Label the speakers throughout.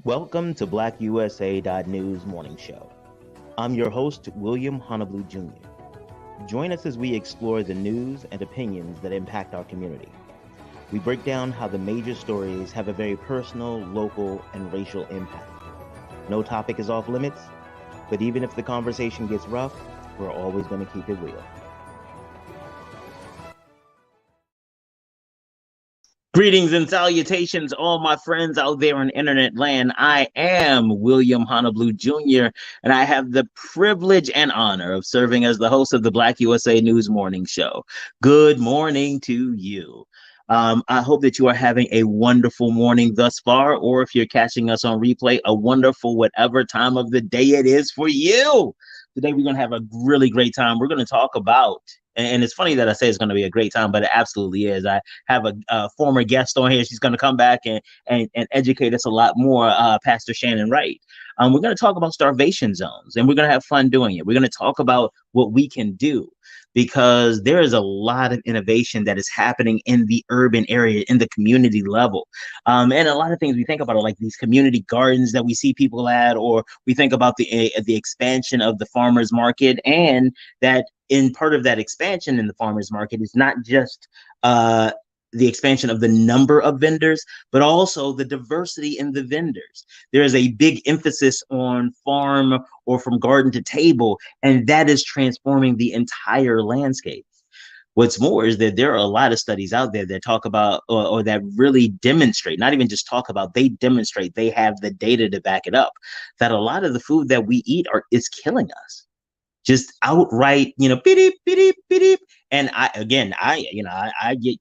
Speaker 1: Welcome to BlackUSA.news morning show. I'm your host, William Honolulu Jr. Join us as we explore the news and opinions that impact our community. We break down how the major stories have a very personal, local, and racial impact. No topic is off limits, but even if the conversation gets rough, we're always going to keep it real. Greetings and salutations, all my friends out there in internet land. I am William Honolulu Jr., and I have the privilege and honor of serving as the host of the Black USA News Morning Show. Good morning to you. I hope that you are having a wonderful morning thus far, or if you're catching us on replay, a wonderful whatever time of the day it is for you. Today, we're going to have a really great time. We're going to talk about, and it's funny that I say it's going to be a great time, but it absolutely is. I have a former guest on here. She's going to come back and educate us a lot more, Pastor Shannon Wright. We're going to talk about starvation zones, and we're going to have fun doing it. We're going to talk about what we can do, because there is a lot of innovation that is happening in the urban area, in the community level. And a lot of things we think about are like these community gardens that we see people at, or we think about the expansion of the farmers market, and that in part of that expansion in the farmers market is not just the expansion of the number of vendors, but also the diversity in the vendors. There is a big emphasis on farm or from garden to table, and that is transforming the entire landscape. What's more is that there are a lot of studies out there that talk about or that really demonstrate, not even just talk about, they demonstrate, they have the data to back it up, that a lot of the food that we eat is killing us. Just outright, beep, beep, beep. And I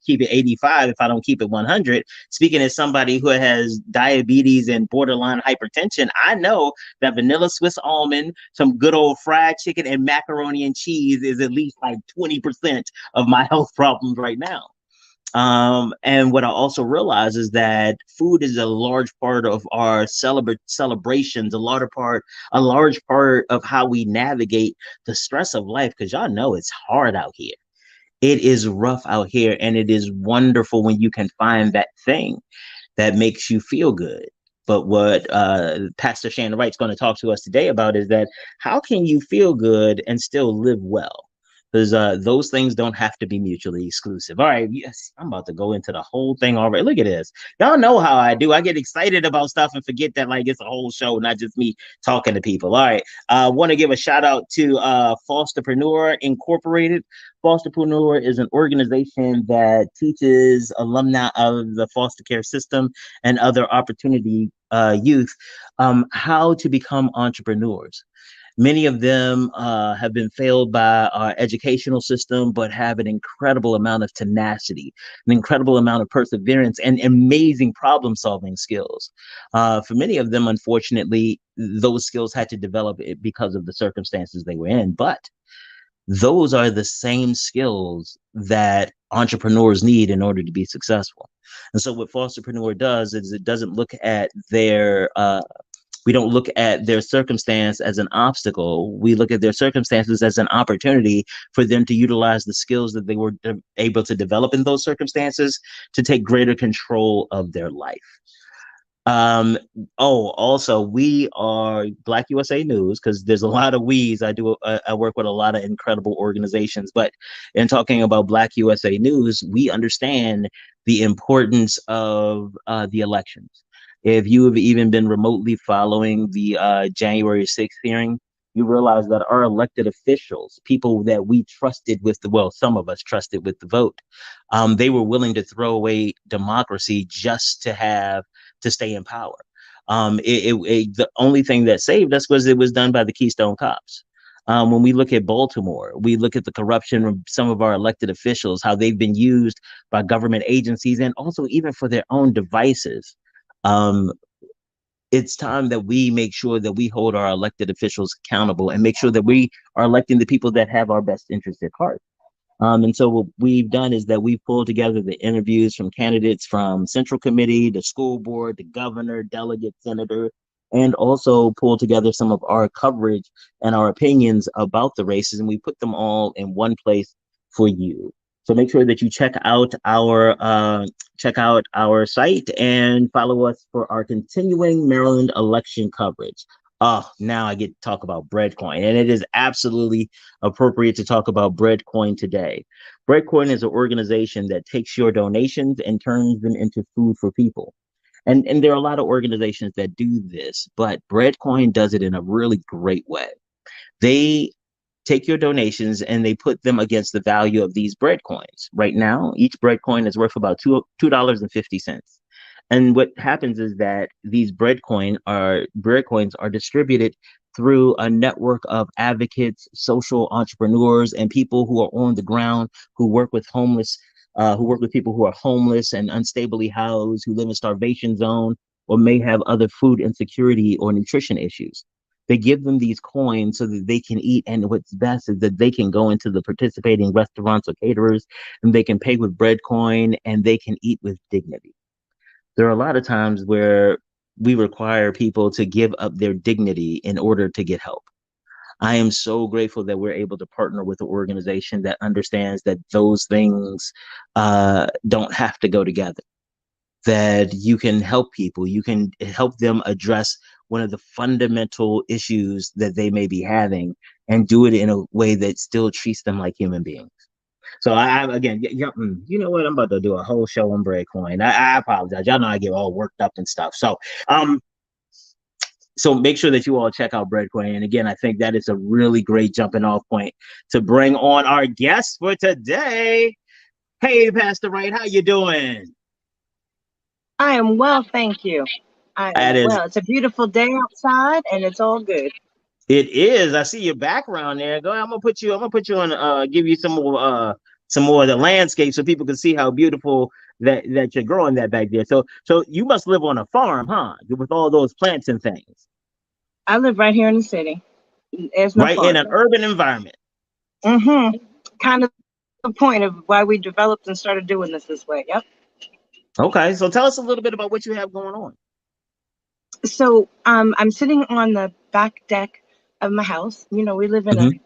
Speaker 1: keep it 85 if I don't keep it 100. Speaking as somebody who has diabetes and borderline hypertension, I know that vanilla Swiss almond, some good old fried chicken, and macaroni and cheese is at least like 20% of my health problems right now. And what I also realize is that food is a large part of our celebrations, a large part of how we navigate the stress of life. Because y'all know it's hard out here. It is rough out here, and it is wonderful when you can find that thing that makes you feel good. But what Pastor Shannon Wright is going to talk to us today about is that how can you feel good and still live well? Because those things don't have to be mutually exclusive. All right, yes, I'm about to go into the whole thing already. Look at this. Y'all know how I do. I get excited about stuff and forget that like it's a whole show, not just me talking to people. All right, I want to give a shout out to Fosterpreneur Incorporated. Fosterpreneur is an organization that teaches alumni of the foster care system and other opportunity youth how to become entrepreneurs. Many of them have been failed by our educational system, but have an incredible amount of tenacity, an incredible amount of perseverance, and amazing problem-solving skills. For many of them, unfortunately, those skills had to develop because of the circumstances they were in. But those are the same skills that entrepreneurs need in order to be successful. And so what Fosterpreneur does is it doesn't look at we don't look at their circumstance as an obstacle. We look at their circumstances as an opportunity for them to utilize the skills that they were able to develop in those circumstances to take greater control of their life. Also, we are Black USA News, because there's a lot of we's. I work with a lot of incredible organizations, but in talking about Black USA News, we understand the importance of the elections. If you have even been remotely following the January 6th hearing, you realize that our elected officials, people that we trusted some of us trusted with the vote, they were willing to throw away democracy just to stay in power. The only thing that saved us was it was done by the Keystone Cops. When we look at Baltimore, we look at the corruption of some of our elected officials, how they've been used by government agencies and also even for their own devices. It's time that we make sure that we hold our elected officials accountable and make sure that we are electing the people that have our best interests at heart. And so what we've done is that we've pulled together the interviews from candidates from Central Committee, the school board, the governor, delegate, senator, and also pulled together some of our coverage and our opinions about the races, and we put them all in one place for you. So make sure that you check out our site and follow us for our continuing Maryland election coverage. Oh, now I get to talk about Breadcoin, and it is absolutely appropriate to talk about Breadcoin today. Breadcoin is an organization that takes your donations and turns them into food for people. And there are a lot of organizations that do this, but Breadcoin does it in a really great way. They take your donations and they put them against the value of these bread coins. Right now, each bread coin is worth about $2.50. And what happens is that these bread coins are distributed through a network of advocates, social entrepreneurs, and people who are on the ground who work with who work with people who are homeless and unstably housed, who live in starvation zone, or may have other food insecurity or nutrition issues. They give them these coins so that they can eat. And what's best is that they can go into the participating restaurants or caterers and they can pay with bread coin and they can eat with dignity. There are a lot of times where we require people to give up their dignity in order to get help. I am so grateful that we're able to partner with an organization that understands that those things don't have to go together, that you can help people, you can help them address one of the fundamental issues that they may be having and do it in a way that still treats them like human beings. So again, you know what? I'm about to do a whole show on Breadcoin. I apologize. Y'all know I get all worked up and stuff. Um, so make sure that you all check out Breadcoin. And again, I think that is a really great jumping off point to bring on our guest for today. Hey, Pastor Wright, how you doing?
Speaker 2: I am well, thank you. I
Speaker 1: That
Speaker 2: am
Speaker 1: is
Speaker 2: well. It's a beautiful day outside and it's all good.
Speaker 1: It is. I see your background there. Go. I'm gonna put you on. Give you some more of the landscape so people can see how beautiful that you're growing that back there. So you must live on a farm, huh? With all those plants and things,
Speaker 2: I live right here in the city. There's no
Speaker 1: right in
Speaker 2: farm.
Speaker 1: an urban environment.
Speaker 2: Mm-hmm. Kind of the point of why we developed and started doing this way. Yep.
Speaker 1: Okay. So tell us a little bit about what you have going on.
Speaker 2: So I'm sitting on the back deck of my house. You know, we live in a
Speaker 1: Mm-hmm.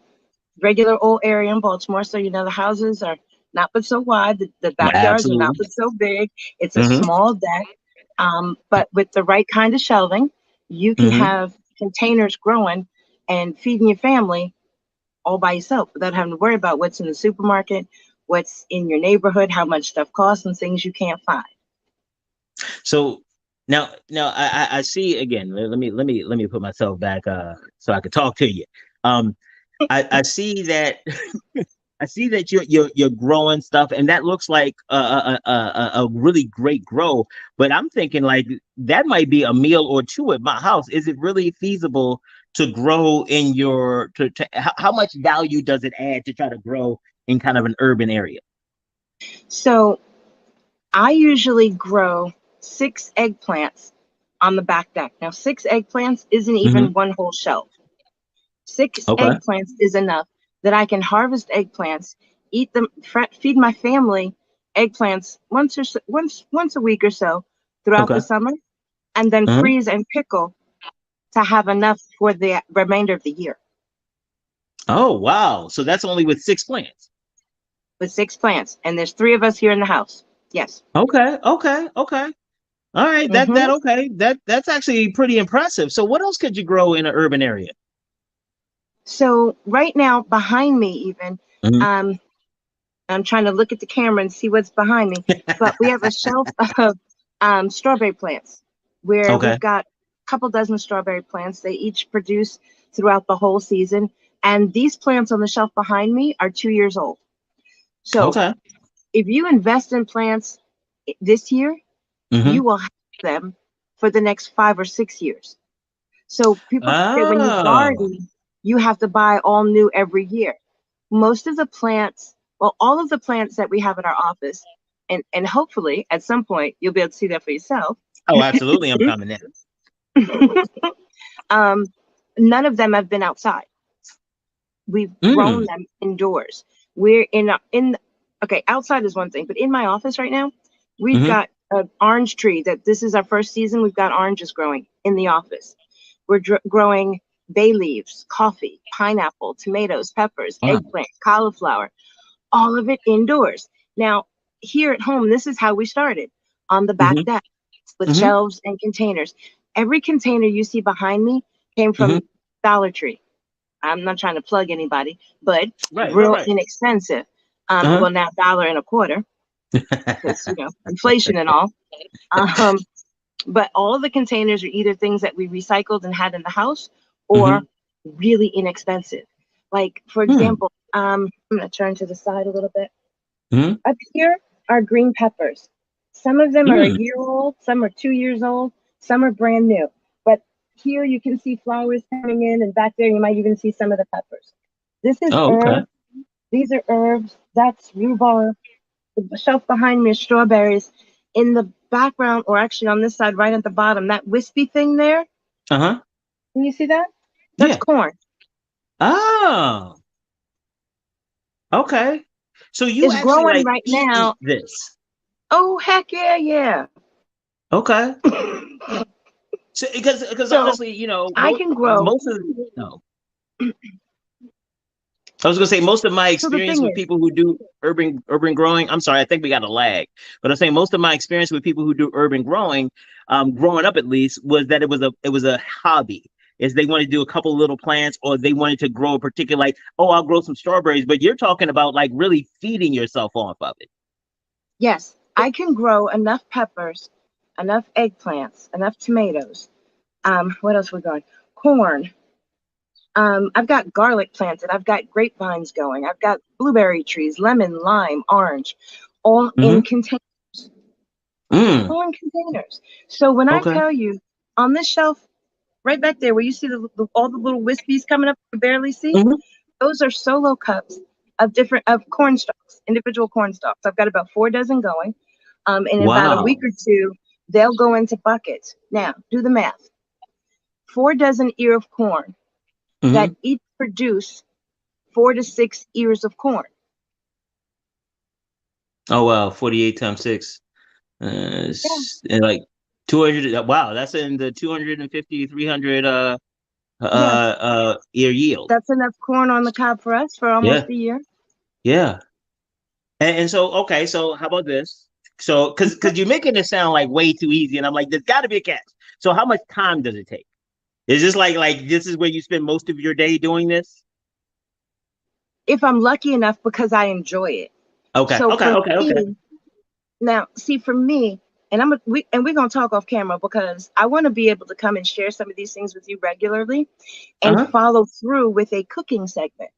Speaker 2: regular old area in Baltimore, so you know the houses are not but so wide, the backyards are not
Speaker 1: Absolutely.
Speaker 2: but so big. It's a
Speaker 1: Mm-hmm.
Speaker 2: small deck, but with the right kind of shelving, you can
Speaker 1: Mm-hmm.
Speaker 2: have containers growing and feeding your family all by yourself without having to worry about what's in the supermarket, what's in your neighborhood, how much stuff costs, and things you can't find.
Speaker 1: So now I see again. Let me put myself back so I could talk to you. Um, I see that I see that you're growing stuff, and that looks like a really great grow. But I'm thinking like that might be a meal or two at my house. Is it really feasible to grow in your how much value does it add to try to grow in kind of an urban area?
Speaker 2: So I usually grow 6 eggplants on the back deck. Now, 6 eggplants isn't
Speaker 1: Hmm.
Speaker 2: even one whole shelf. Six
Speaker 1: Okay.
Speaker 2: eggplants is enough that I can harvest eggplants, eat them, feed my family eggplants once a week or so throughout the
Speaker 1: Okay.
Speaker 2: summer, and then
Speaker 1: Uh-huh.
Speaker 2: freeze and pickle to have enough for the remainder of the year
Speaker 1: Oh wow! So that's only with six plants.
Speaker 2: with 6 plants. And there's 3 of us here in the house. Yes.
Speaker 1: Okay. Okay. Okay. All right.
Speaker 2: Hmm.
Speaker 1: That's actually pretty impressive. So what else could you grow in an urban area?
Speaker 2: So right now, behind me, even,
Speaker 1: Hmm.
Speaker 2: um, I'm trying to look at the camera and see what's behind me, but we have a shelf of strawberry plants where
Speaker 1: Okay.
Speaker 2: we've got a couple dozen strawberry plants. They each produce throughout the whole season. And these plants on the shelf behind me are 2 years old. So
Speaker 1: Okay.
Speaker 2: if you invest in plants this year,
Speaker 1: Hmm.
Speaker 2: you will have them for the next 5 or 6 years. So people say when you
Speaker 1: Oh.
Speaker 2: garden, you have to buy all new every year. Most of the plants, well, all of the plants that we have in our office, and hopefully at some point you'll be able to see that for yourself.
Speaker 1: Oh, absolutely. I'm coming in.
Speaker 2: um, None of them have been outside. We've grown
Speaker 1: Mm.
Speaker 2: them indoors. We're in okay, outside is one thing, but in my office right now, we've
Speaker 1: Hmm.
Speaker 2: got an orange tree that this is our first season. We've got oranges growing in the office. We're growing bay leaves, coffee, pineapple, tomatoes, peppers,
Speaker 1: Wow.
Speaker 2: eggplant, cauliflower, all of it indoors. Now, here at home, this is how we started on the back
Speaker 1: Mm-hmm.
Speaker 2: deck with
Speaker 1: Mm-hmm.
Speaker 2: shelves and containers. Every container you see behind me came
Speaker 1: Mm-hmm.
Speaker 2: from Dollar Tree. I'm not trying to plug anybody, but
Speaker 1: Right, right,
Speaker 2: real
Speaker 1: right.
Speaker 2: inexpensive.
Speaker 1: Uh-huh.
Speaker 2: Well, now $1.25 because inflation and all. Um, but all of the containers are either things that we recycled and had in the house, or
Speaker 1: Mm-hmm.
Speaker 2: really inexpensive. Like for example, I'm gonna turn to the side a little bit.
Speaker 1: Mm-hmm.
Speaker 2: Up here are green peppers. Some of them are a
Speaker 1: Mm.
Speaker 2: year old, some are 2 years old, some are brand new. But here you can see flowers coming in, and back there you might even see some of the peppers. This is
Speaker 1: Oh, okay.
Speaker 2: herb. These are herbs. That's rhubarb. The shelf behind me is strawberries. In the background, or actually on this side, right at the bottom, that wispy thing there,
Speaker 1: Uh-huh.
Speaker 2: can you see that? That's
Speaker 1: Yeah.
Speaker 2: corn.
Speaker 1: Oh, okay. So you
Speaker 2: It's
Speaker 1: actually
Speaker 2: growing
Speaker 1: like
Speaker 2: right
Speaker 1: eat
Speaker 2: now.
Speaker 1: this.
Speaker 2: Oh, heck yeah, yeah.
Speaker 1: Okay. So because
Speaker 2: So
Speaker 1: honestly,
Speaker 2: I can grow.
Speaker 1: most of no. I was gonna say most of my
Speaker 2: So the
Speaker 1: experience
Speaker 2: thing
Speaker 1: with
Speaker 2: is,
Speaker 1: people who do urban growing. I'm sorry, I think we got a lag, but I'm saying most of my experience with people who do urban growing, growing up at least, was that it was a hobby. Is they wanted to do a couple little plants, or they wanted to grow a particular, like, oh, I'll grow some strawberries. But you're talking about like really feeding yourself off of it.
Speaker 2: yes, I can grow enough peppers, enough eggplants, enough tomatoes. What else we going? Corn. I've got garlic planted. I've got grapevines going. I've got blueberry trees, lemon, lime, orange, all in
Speaker 1: Mm-hmm.
Speaker 2: containers.
Speaker 1: Mm.
Speaker 2: All in containers. So when I
Speaker 1: Okay.
Speaker 2: tell you on this shelf right back there where you see all the little wispies coming up you barely see,
Speaker 1: Mm-hmm.
Speaker 2: those are solo cups of corn stalks, individual corn stalks. I've got about 4 dozen going. In about a week
Speaker 1: Wow.
Speaker 2: or two, they'll go into buckets. Now, do the math. 4 dozen ear of corn that
Speaker 1: Mm-hmm.
Speaker 2: each produce 4 to 6 ears of corn.
Speaker 1: Oh wow, 48 times six.
Speaker 2: Yeah.
Speaker 1: And like 200. Wow, that's in the 250, 300
Speaker 2: Yes,
Speaker 1: year yield.
Speaker 2: that's enough corn on the cob for us for almost
Speaker 1: Yeah,
Speaker 2: a year.
Speaker 1: yeah. And so, okay, so how about this? So, because you're making it sound like way too easy, and I'm like, there's got to be a catch. So, how much time does it take? Is this like this is where you spend most of your day doing this?
Speaker 2: If I'm lucky enough, because I enjoy it.
Speaker 1: Okay,
Speaker 2: So
Speaker 1: okay,
Speaker 2: for
Speaker 1: okay, okay.
Speaker 2: me, now, see, for me, and we're gonna talk off camera because I want to be able to come and share some of these things with you regularly and
Speaker 1: Uh-huh.
Speaker 2: follow through with a cooking segment.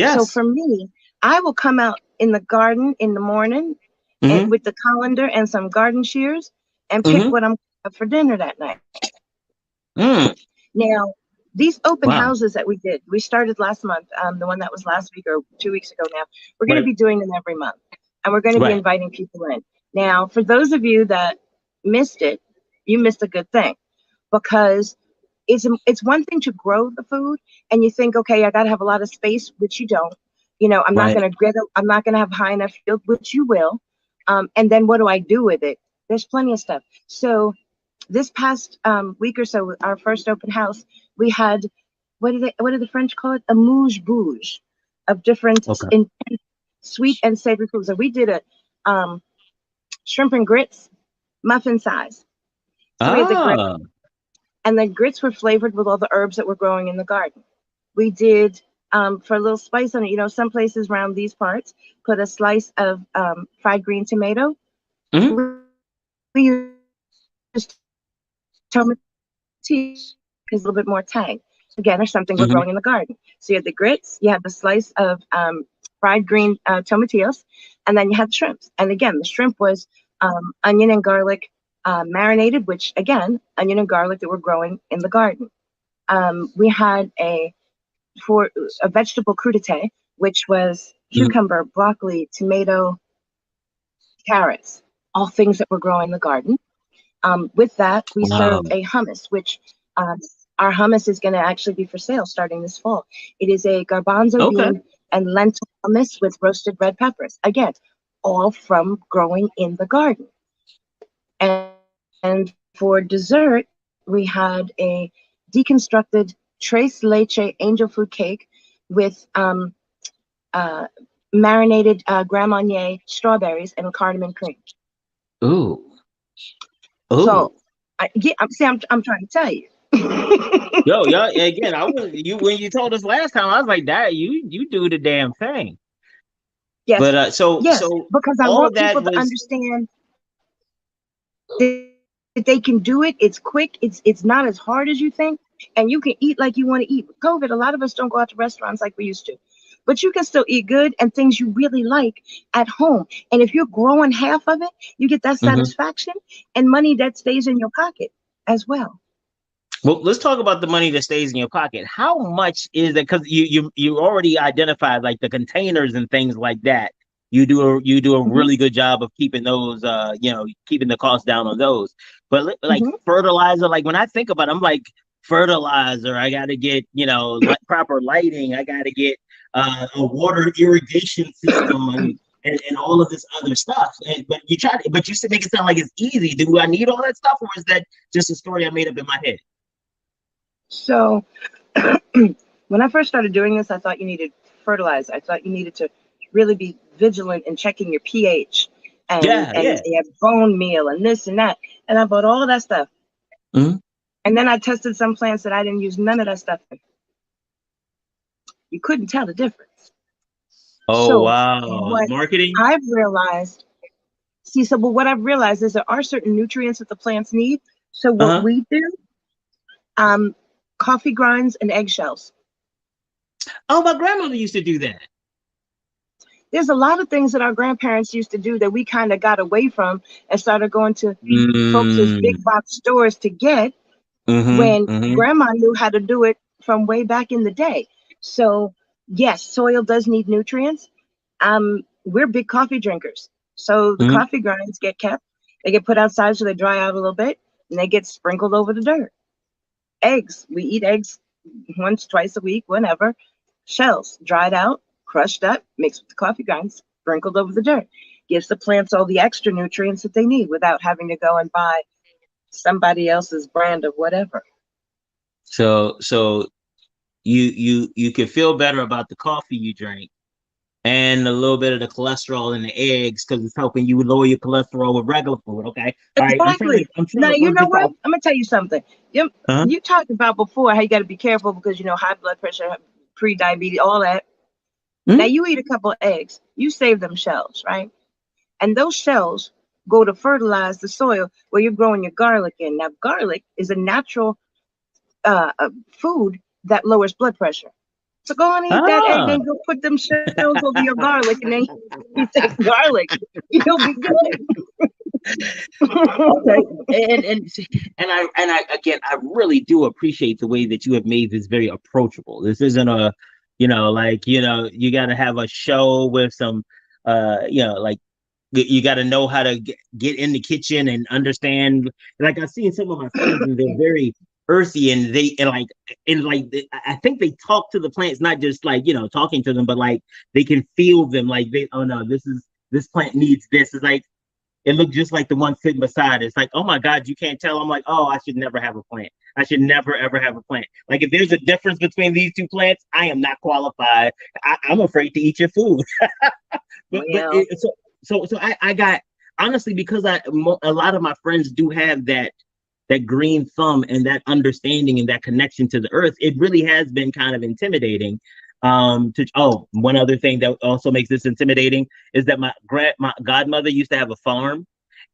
Speaker 2: So
Speaker 1: Yes.
Speaker 2: for me, I will come out in the garden in the morning and
Speaker 1: Mm-hmm.
Speaker 2: with the colander and some garden shears and pick
Speaker 1: Mm-hmm.
Speaker 2: what I'm up for dinner that night.
Speaker 1: Mm.
Speaker 2: Now, these open
Speaker 1: Wow.
Speaker 2: houses that we started last month, the one that was last week or 2 weeks ago now, we're going to
Speaker 1: Right.
Speaker 2: be doing them every month. And we're going to be
Speaker 1: Right.
Speaker 2: inviting people in. Now, for those of you that missed it, you missed a good thing because it's one thing to grow the food and you think, okay, I got to have a lot of space, which you don't. I'm not
Speaker 1: Right.
Speaker 2: going to grid it. I'm not going to have high enough yield, which you will. And then what do I do with it? There's plenty of stuff. So this past week or so, our first open house, we had what did the French call it? A mouche bouge of different
Speaker 1: Okay.
Speaker 2: sweet and savory foods. So we did a um, shrimp and grits muffin size. So we had the grits,
Speaker 1: Ah.
Speaker 2: and the grits were flavored with all the herbs that were growing in the garden. We did for a little spice on it. Some places around these parts put a slice of fried green tomato.
Speaker 1: Mm-hmm.
Speaker 2: We used tomato is a little bit more tang. Again, there's something we're
Speaker 1: Mm-hmm.
Speaker 2: growing in the garden. So you had the grits, you had the slice of fried green tomatillos, and then you had shrimps. And again, the shrimp was onion and garlic marinated, which again, onion and garlic that were growing in the garden. We had for a vegetable crudité, which was
Speaker 1: Mm-hmm.
Speaker 2: cucumber, broccoli, tomato, carrots, all things that were growing in the garden. With that, we
Speaker 1: Wow.
Speaker 2: served a hummus, which um, our hummus is going to actually be for sale starting this fall. It is a garbanzo
Speaker 1: Okay.
Speaker 2: bean and lentil hummus with roasted red peppers. Again, all from growing in the garden. And for dessert, we had a deconstructed tres leche angel food cake with marinated Grand Marnier strawberries and cardamom cream.
Speaker 1: Ooh.
Speaker 2: So,
Speaker 1: Ooh.
Speaker 2: I'm trying to tell you.
Speaker 1: Yo, again, I was you when you told us last time, I was like, that you do the damn thing.
Speaker 2: Yes,
Speaker 1: But
Speaker 2: yes,
Speaker 1: so
Speaker 2: because I
Speaker 1: all
Speaker 2: want
Speaker 1: of that
Speaker 2: people to
Speaker 1: was
Speaker 2: understand that they can do it. It's quick. It's not as hard as you think, and you can eat like you want to eat. With COVID, a lot of us don't go out to restaurants like we used to, but you can still eat good and things you really like at home. And if you're growing half of it, you get that
Speaker 1: Mhm.
Speaker 2: satisfaction and money that stays in your pocket as well.
Speaker 1: Well, let's talk about the money that stays in your pocket. How much is it? Because you already identified like the containers and things like that. You do a
Speaker 2: Hmm.
Speaker 1: really good job of keeping those keeping the cost down on those. But like
Speaker 2: Hmm.
Speaker 1: fertilizer, like when I think about it, I'm like fertilizer. I got to get proper lighting. I got to get a water irrigation system and all of this other stuff. But you said make it sound like it's easy. Do I need all that stuff, or is that just a story I made up in my head?
Speaker 2: So when I first started doing this, I thought you needed fertilizer. I thought you needed to really be vigilant in checking your pH
Speaker 1: Yeah,
Speaker 2: and
Speaker 1: yeah.
Speaker 2: your bone meal and this and that. And I bought all of that stuff.
Speaker 1: Mhm.
Speaker 2: And then I tested some plants that I didn't use none of that stuff in. You couldn't tell the difference.
Speaker 1: Oh
Speaker 2: So
Speaker 1: wow,
Speaker 2: what
Speaker 1: marketing.
Speaker 2: I've realized, but what I've realized is there are certain nutrients that the plants need. So what
Speaker 1: Uh-huh.
Speaker 2: we do, um, coffee grinds and eggshells.
Speaker 1: Oh, my grandmother used to do that.
Speaker 2: There's a lot of things that our grandparents used to do that we kind of got away from and started going to folks'
Speaker 1: Mm,
Speaker 2: big box stores to get
Speaker 1: mm-hmm,
Speaker 2: when
Speaker 1: mm-hmm,
Speaker 2: grandma knew how to do it from way back in the day. So yes, soil does need nutrients. We're big coffee drinkers. So the
Speaker 1: mm-hmm.
Speaker 2: coffee grinds get kept, they get put outside so they dry out a little bit, and they get sprinkled over the dirt. Eggs, we eat eggs once, twice a week, whenever. Shells, dried out, crushed up, mixed with the coffee grinds, sprinkled over the dirt. Gives the plants all the extra nutrients that they need without having to go and buy somebody else's brand of whatever.
Speaker 1: So you can feel better about the coffee you drink and a little bit of the cholesterol in the eggs because it's helping you lower your cholesterol with regular food. Okay. All right. I'm trying to
Speaker 2: Exactly.
Speaker 1: I'm trying
Speaker 2: Now
Speaker 1: to
Speaker 2: you
Speaker 1: work
Speaker 2: know
Speaker 1: this
Speaker 2: what?
Speaker 1: out.
Speaker 2: I'm gonna tell you something. You
Speaker 1: Uh-huh.
Speaker 2: you talked about before how you got to be careful because high blood pressure, pre-diabetes, all that. Now
Speaker 1: Mhm.
Speaker 2: you eat a couple of eggs, you save them shells, right? And those shells go to fertilize the soil where you're growing your garlic in. Now garlic is a natural food that lowers blood pressure. So go and eat that egg
Speaker 1: Ah.
Speaker 2: and go put them shells over your garlic, and then you take garlic. You'll be good.
Speaker 1: Okay, and I again, I really do appreciate the way that you have made this very approachable. This isn't you got to have a show with some, like you got to know how to get in the kitchen and understand. Like I've seen some of my friends, and they're very earthy, I think they talk to the plants, not just like talking to them, but like they can feel them. Like oh no, this plant needs this. It's like it looked just like the one sitting beside it. It's like, oh my God, you can't tell. I'm like, oh, I should never have a plant. I should never ever have a plant. Like if there's a difference between these two plants, I am not qualified. I'm afraid to eat your food. but
Speaker 2: Well,
Speaker 1: I got honestly because a lot of my friends do have that green thumb and that understanding and that connection to the earth. It really has been kind of intimidating. One other thing that also makes this intimidating is that my godmother used to have a farm,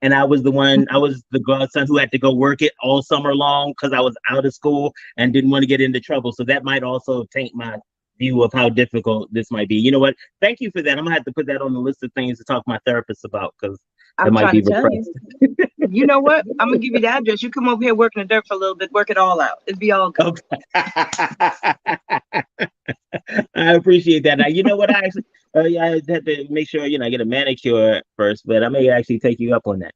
Speaker 1: and I was the godson who had to go work it all summer long because I was out of school and didn't want to get into trouble. So that might also taint my view of how difficult this might be. You know what? Thank you for that. I'm gonna have to put that on the list of things to talk to my therapist about because that
Speaker 2: I'm
Speaker 1: might
Speaker 2: trying
Speaker 1: be
Speaker 2: to tell you.
Speaker 1: repressed.
Speaker 2: You know what? I'm gonna give you the address. You come over here working the dirt for a little bit, work it all out. It'd be all good.
Speaker 1: Okay. I appreciate that. Now, you know what? I had to make sure I get a manicure first, but I may actually take you up on that.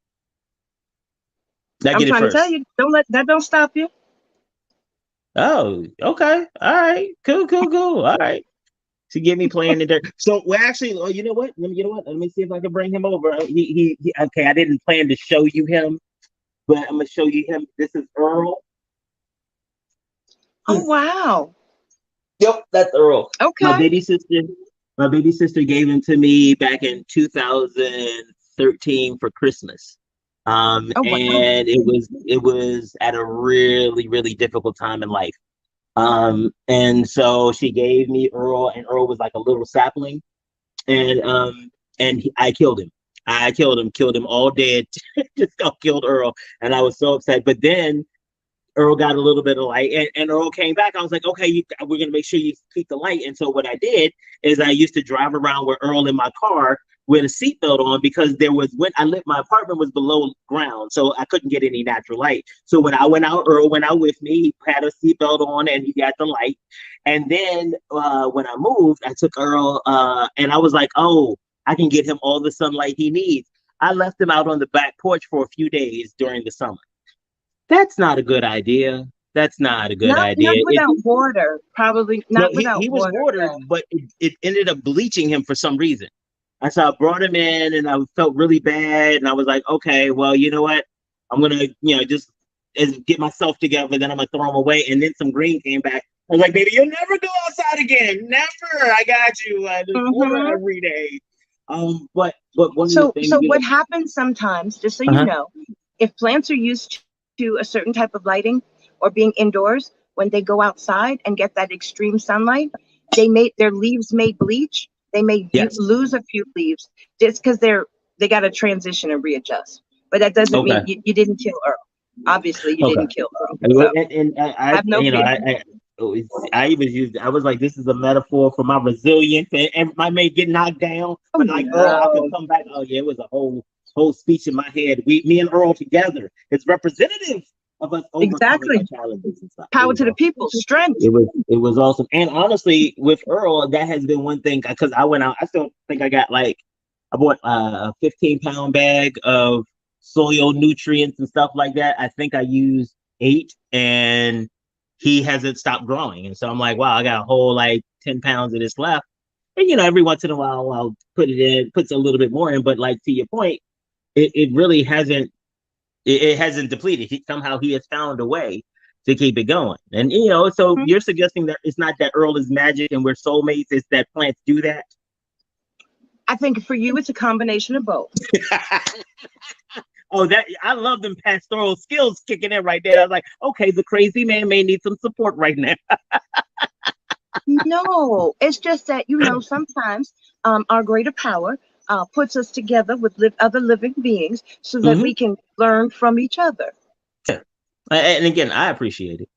Speaker 1: I
Speaker 2: I'm
Speaker 1: get it
Speaker 2: trying to tell
Speaker 1: first.
Speaker 2: you. Don't stop you.
Speaker 1: Oh, okay. All right. Cool, cool, cool. All right. To get me playing in there. So, well, actually, you know what? Let me see if I can bring him over. Okay. I didn't plan to show you him, but I'm gonna show you him. This is Earl.
Speaker 2: Oh wow.
Speaker 1: Yep, that's Earl. My
Speaker 2: Okay.
Speaker 1: baby sister. My baby sister gave him to me back in 2013 for Christmas.
Speaker 2: Oh, wow.
Speaker 1: And it was at a really, really difficult time in life. And so she gave me Earl, and Earl was like a little sapling, and I killed him. I killed him all dead. Just killed Earl, and I was so upset. But then Earl got a little bit of light, and Earl came back. I was like, okay, we're gonna make sure you keep the light. And so what I did is I used to drive around with Earl in my car with a seatbelt on, because there was, when I lived, my apartment was below ground, so I couldn't get any natural light. So when I went out, Earl went out with me. He had a seatbelt on and he got the light. And then when I moved, I took Earl, and I was like, oh, I can get him all the sunlight he needs. I left him out on the back porch for a few days during the summer. That's not a good idea. That's not a good
Speaker 2: Not
Speaker 1: idea.
Speaker 2: without water, probably
Speaker 1: No,
Speaker 2: not without
Speaker 1: he was
Speaker 2: water.
Speaker 1: watered,
Speaker 2: No.
Speaker 1: but it ended up bleaching him for some reason. And so I brought him in, and I felt really bad. And I was like, okay, well, you know what? I'm going to, just get myself together. Then I'm going to throw him away. And then some green came back. I was like, baby, you'll never go outside again. Never. I got you. There's water every day. But one of the things.
Speaker 2: So what happens sometimes, just so you know, if plants are used to a certain type of lighting or being indoors, when they go outside and get that extreme sunlight, their leaves may bleach. They may lose a few leaves just because they got to transition and readjust. But that doesn't mean you didn't kill Earl. Obviously, you didn't kill Earl. So
Speaker 1: And I
Speaker 2: have no fear.
Speaker 1: I even used, I was like, this is a metaphor for my resilience, and I may get knocked down, but like Earl, I could come back. Oh yeah, it was a whole speech in my head. Me and Earl together. It's representative of us overcoming our challenges and stuff.
Speaker 2: Power to the people, strength.
Speaker 1: It was awesome. And honestly, with Earl, that has been one thing, because I went out. I still think I bought a 15-pound bag of soil nutrients and stuff like that. I think I used 8, and he hasn't stopped growing. And so I'm like, wow, I got a whole 10 pounds of this left. And every once in a while I'll puts a little bit more in, but to your point, it really hasn't depleted. Somehow he has found a way to keep it going. And so you're suggesting that it's not that Earl is magic and we're soulmates, it's that plants do that?
Speaker 2: I think for you it's a combination of both.
Speaker 1: Oh, that I love them pastoral skills kicking in right there. I was like, okay, the crazy man may need some support right now.
Speaker 2: No, it's just that sometimes our greater power puts us together with other living beings so that we can learn from each other.
Speaker 1: Yeah. And again, I appreciate it,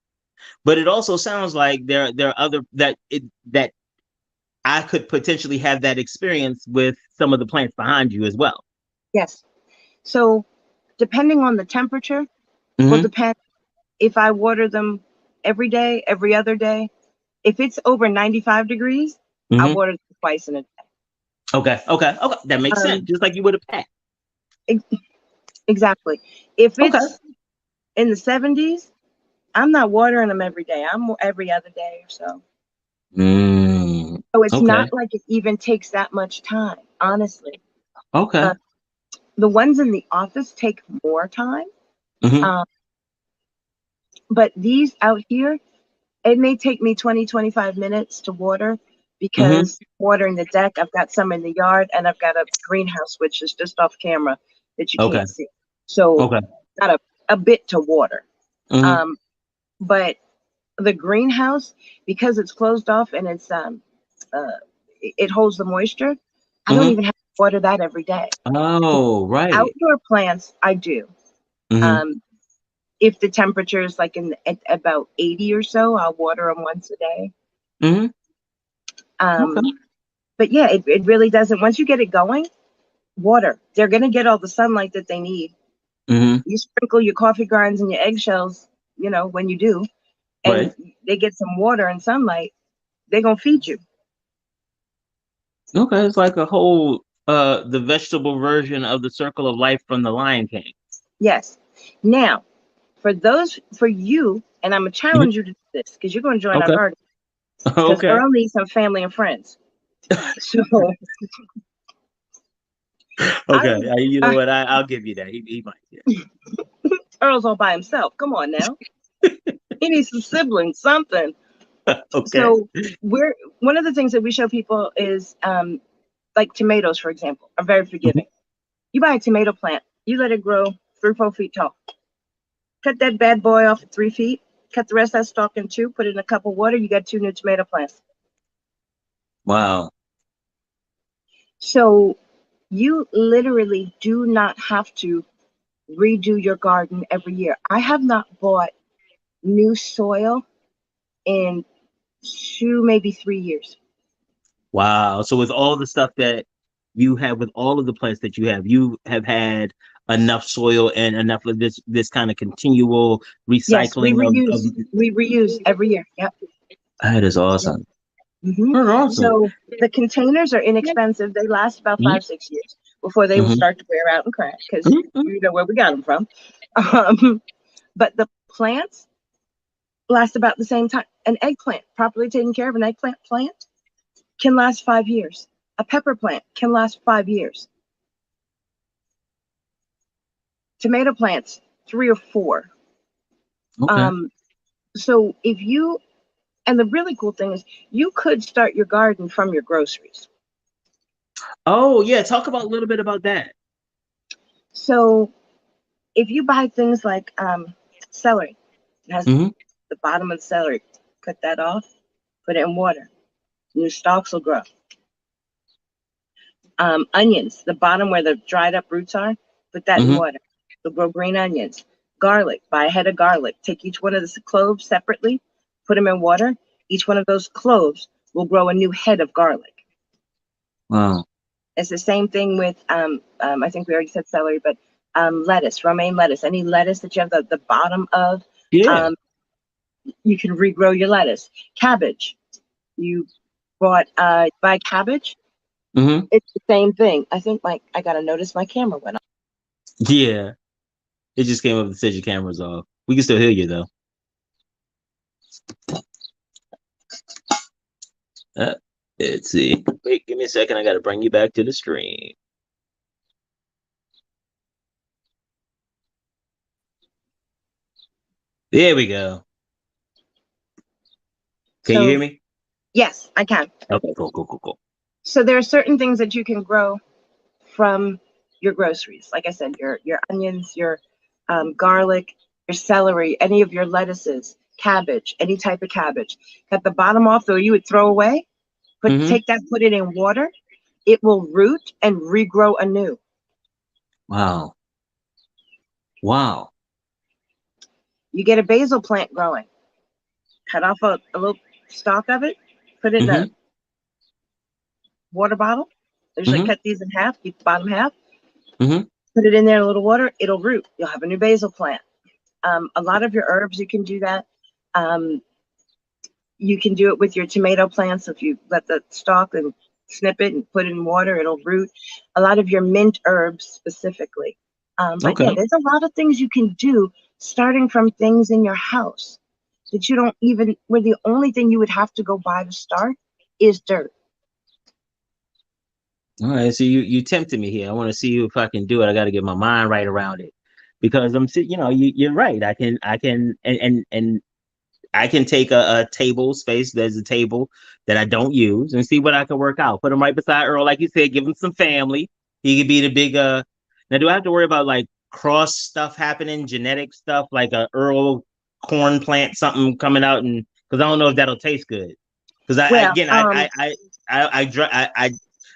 Speaker 1: but it also sounds like there are other that I could potentially have that experience with some of the plants behind you as well.
Speaker 2: Yes. So depending on the temperature, will depend if I water them every day, every other day. If it's over 95 degrees, I water them twice in a day.
Speaker 1: Okay. That makes sense. Just like you would a pet.
Speaker 2: Exactly. If it's in the 70s, I'm not watering them every day. I'm every other day or so. So it's not like it even takes that much time, honestly.
Speaker 1: Okay.
Speaker 2: The ones in the office take more time. But these out here, it may take me 20, 25 minutes to water, because watering the deck, I've got some in the yard, and I've got a greenhouse, which is just off camera that you can't see. So got a bit to water. But the greenhouse, because it's closed off and it's it holds the moisture, I don't even have to water that every day.
Speaker 1: Oh, right.
Speaker 2: Outdoor plants, I do. If the temperature is at about 80 or so, I'll water them once a day. But yeah, it really doesn't. Once you get it going, water. They're going to get all the sunlight that they need. You sprinkle your coffee grinds and your eggshells, when you do, and they get some water and sunlight, they're going to feed you.
Speaker 1: Okay, it's like a whole, the vegetable version of the circle of life from the Lion King.
Speaker 2: Yes. Now, for you, and I'm going to challenge you to do this, because you're going to join our garden. Because Earl needs some family and friends. So,
Speaker 1: you know what? I'll give you that. He might. Yeah.
Speaker 2: Earl's all by himself. Come on now. He needs some siblings, something.
Speaker 1: Okay.
Speaker 2: So we're one of the things that we show people is like tomatoes, for example, are very
Speaker 1: Mhm.
Speaker 2: forgiving. You buy a tomato plant, you let it grow 3 or 4 feet tall. Cut that bad boy off at 3 feet, cut the rest of that stalk in two, put it in a cup of water, you got 2 new tomato plants.
Speaker 1: Wow.
Speaker 2: So you literally do not have to redo your garden every year. I have not bought new soil in 2, maybe 3 years.
Speaker 1: Wow. So with all the stuff that you have, with all of the plants that you have had enough soil and enough of this kind of continual
Speaker 2: Yes, we
Speaker 1: recycling of
Speaker 2: reuse. We reuse every year. Yep.
Speaker 1: that is
Speaker 2: Yep.
Speaker 1: awesome.
Speaker 2: hmm
Speaker 1: That's awesome.
Speaker 2: So the containers are inexpensive. They last about
Speaker 1: Hmm.
Speaker 2: 5, 6 years before they will
Speaker 1: Hmm.
Speaker 2: start to wear out and crack because
Speaker 1: Hmm.
Speaker 2: you know where we got them from. Um, but the plants last about the same time. An eggplant, properly taken care of, an eggplant plant can last 5 years. A pepper plant can last 5 years. Tomato plants, 3 or 4.
Speaker 1: Okay.
Speaker 2: Um, so if you, and the really cool thing is you could start your garden from your groceries.
Speaker 1: Oh yeah, talk about a little bit about that.
Speaker 2: So if you buy things like celery, it has
Speaker 1: Hmm.
Speaker 2: the bottom of the celery, cut that off, put it in water, new stalks will grow. Onions, the bottom where the dried up roots are, put that in
Speaker 1: Hmm.
Speaker 2: water. They'll grow green onions. Garlic, buy a head of garlic. Take each one of the cloves separately, put them in water. Each one of those cloves will grow a new head of garlic.
Speaker 1: Wow.
Speaker 2: It's the same thing with, I think we already said celery, but lettuce, romaine lettuce, any lettuce that you have the bottom of,
Speaker 1: Yeah.
Speaker 2: um, you can regrow your lettuce. Cabbage, you buy cabbage,
Speaker 1: Hmm.
Speaker 2: it's the same thing. I think I got to notice my camera went off.
Speaker 1: Yeah. It just came up and said your camera's off. We can still hear you though. Uh, let's see. Wait, give me a second. I got to bring you back to the stream. There we go. Can you hear
Speaker 2: So,
Speaker 1: me?
Speaker 2: yes, I can.
Speaker 1: Okay, cool, cool, cool, cool.
Speaker 2: So there are certain things that you can grow from your groceries. Like I said, your onions, your garlic, your celery, any of your lettuces, cabbage, any type of cabbage. Cut the bottom off, though you would throw away.
Speaker 1: Hmm.
Speaker 2: Take that, put it in water. It will root and regrow anew.
Speaker 1: Wow. Wow.
Speaker 2: You get a basil plant growing. Cut off a little stalk of it. Put it in a
Speaker 1: Hmm.
Speaker 2: water bottle. I usually
Speaker 1: Hmm.
Speaker 2: cut these in half. Keep the bottom half.
Speaker 1: Hmm.
Speaker 2: Put it in there in a little water. It'll root. You'll have a new basil plant. A lot of your herbs, you can do that. Um, you can do it with your tomato plants. If you let the stalk and snip it and put it in water, it'll root. A lot of your mint herbs specifically. But yeah,
Speaker 1: Okay.
Speaker 2: there's a lot of things you can do starting from things in your house that you don't even, where the only thing you would have to go buy to start is dirt.
Speaker 1: All right. So you tempted me here. I want to see if I can do it. I got to get my mind right around it because you're right. I can and I can take a table space. There's a table that I don't use and see what I can work out. Put him right beside Earl, like you said. Give him some family. He could be the big. Now, do I have to worry about like cross stuff happening, genetic stuff, like a Earl corn plant, something coming out, and because I don't know if that'll taste good. Because I
Speaker 2: Well,
Speaker 1: again,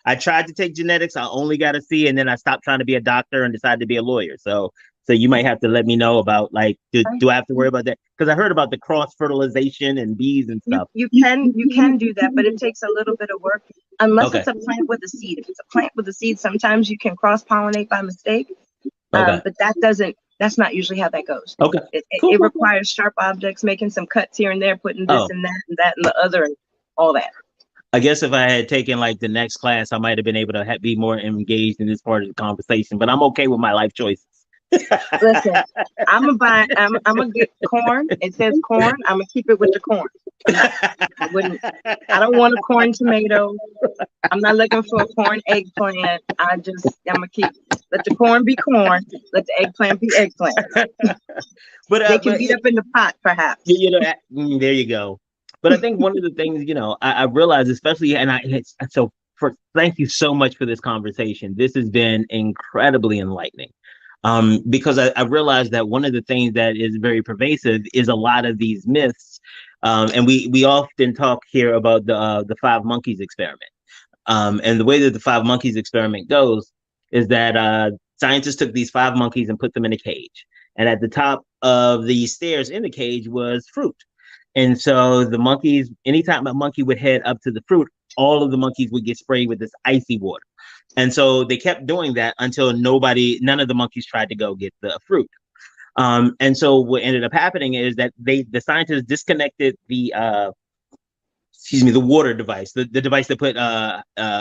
Speaker 1: I tried to take genetics. I only got a C, and then I stopped trying to be a doctor and decided to be a lawyer. So you might have to let me know about like do I have to worry about that? Because I heard about the cross fertilization and bees and
Speaker 2: you
Speaker 1: stuff.
Speaker 2: you can do that, but it takes a little bit of work. Unless
Speaker 1: Okay.
Speaker 2: it's a plant with a seed. If it's a plant with a seed, sometimes you can cross pollinate by mistake.
Speaker 1: Okay.
Speaker 2: But that's not usually how that goes.
Speaker 1: Okay. Cool,
Speaker 2: It
Speaker 1: cool, cool.
Speaker 2: requires sharp objects, making some cuts here and there, putting this
Speaker 1: Oh,
Speaker 2: and that and the other and all that.
Speaker 1: I guess if I had taken like the next class, I might have been able to be more engaged in this part of the conversation. But I'm okay with my life choices.
Speaker 2: Listen, I'm gonna get corn. It says corn. I'm gonna keep it with the corn. I wouldn't. I don't want a corn tomato. I'm not looking for a corn eggplant. I'm gonna keep let the corn be corn. Let the eggplant be eggplant.
Speaker 1: but
Speaker 2: They can
Speaker 1: but
Speaker 2: beat up in the pot, perhaps.
Speaker 1: you know there you go. But I think one of the things, I realized, especially, and thank you so much for this conversation. This has been incredibly enlightening. Because I realized that one of the things that is very pervasive is a lot of these myths. And we often talk here about the five monkeys experiment. And the way that the five monkeys experiment goes is that scientists took these five monkeys and put them in a cage. And at the top of the stairs in the cage was fruit. And so the monkeys, anytime a monkey would head up to the fruit, all of the monkeys would get sprayed with this icy water. And so they kept doing that until none of the monkeys tried to go get the fruit. And so what ended up happening is that the scientists disconnected the water device, the device that put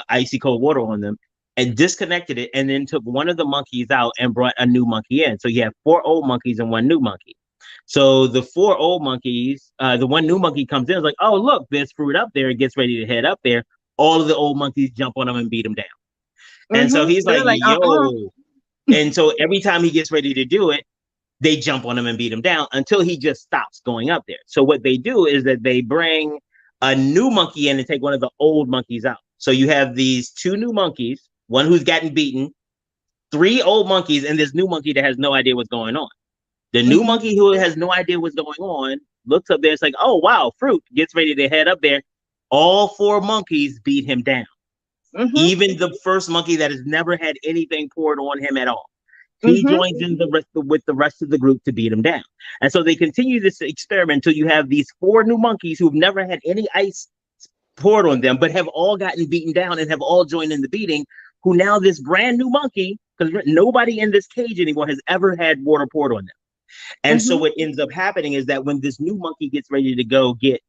Speaker 1: icy cold water on them, and disconnected it, and then took one of the monkeys out and brought a new monkey in. So you have four old monkeys and one new monkey. So the four old monkeys, the one new monkey comes in, is like, oh, look, there's fruit up there. It gets ready to head up there. All of the old monkeys jump on him and beat him down. And so he's like, yo. And so every time he gets ready to do it, they jump on him and beat him down until he just stops going up there. So what they do is that they bring a new monkey in and take one of the old monkeys out. So you have these two new monkeys, one who's gotten beaten, three old monkeys, and this new monkey that has no idea what's going on. The new monkey who has no idea what's going on looks up there. It's like, oh, wow, fruit, gets ready to head up there. All four monkeys beat him down. Even the first monkey that has never had anything poured on him at all. He joins in with the rest of the group to beat him down. And so they continue this experiment until you have these four new monkeys who've never had any ice poured on them, but have all gotten beaten down and have all joined in the beating, who now this brand new monkey, because nobody in this cage anymore has ever had water poured on them. And so what ends up happening is that when this new monkey gets ready to go get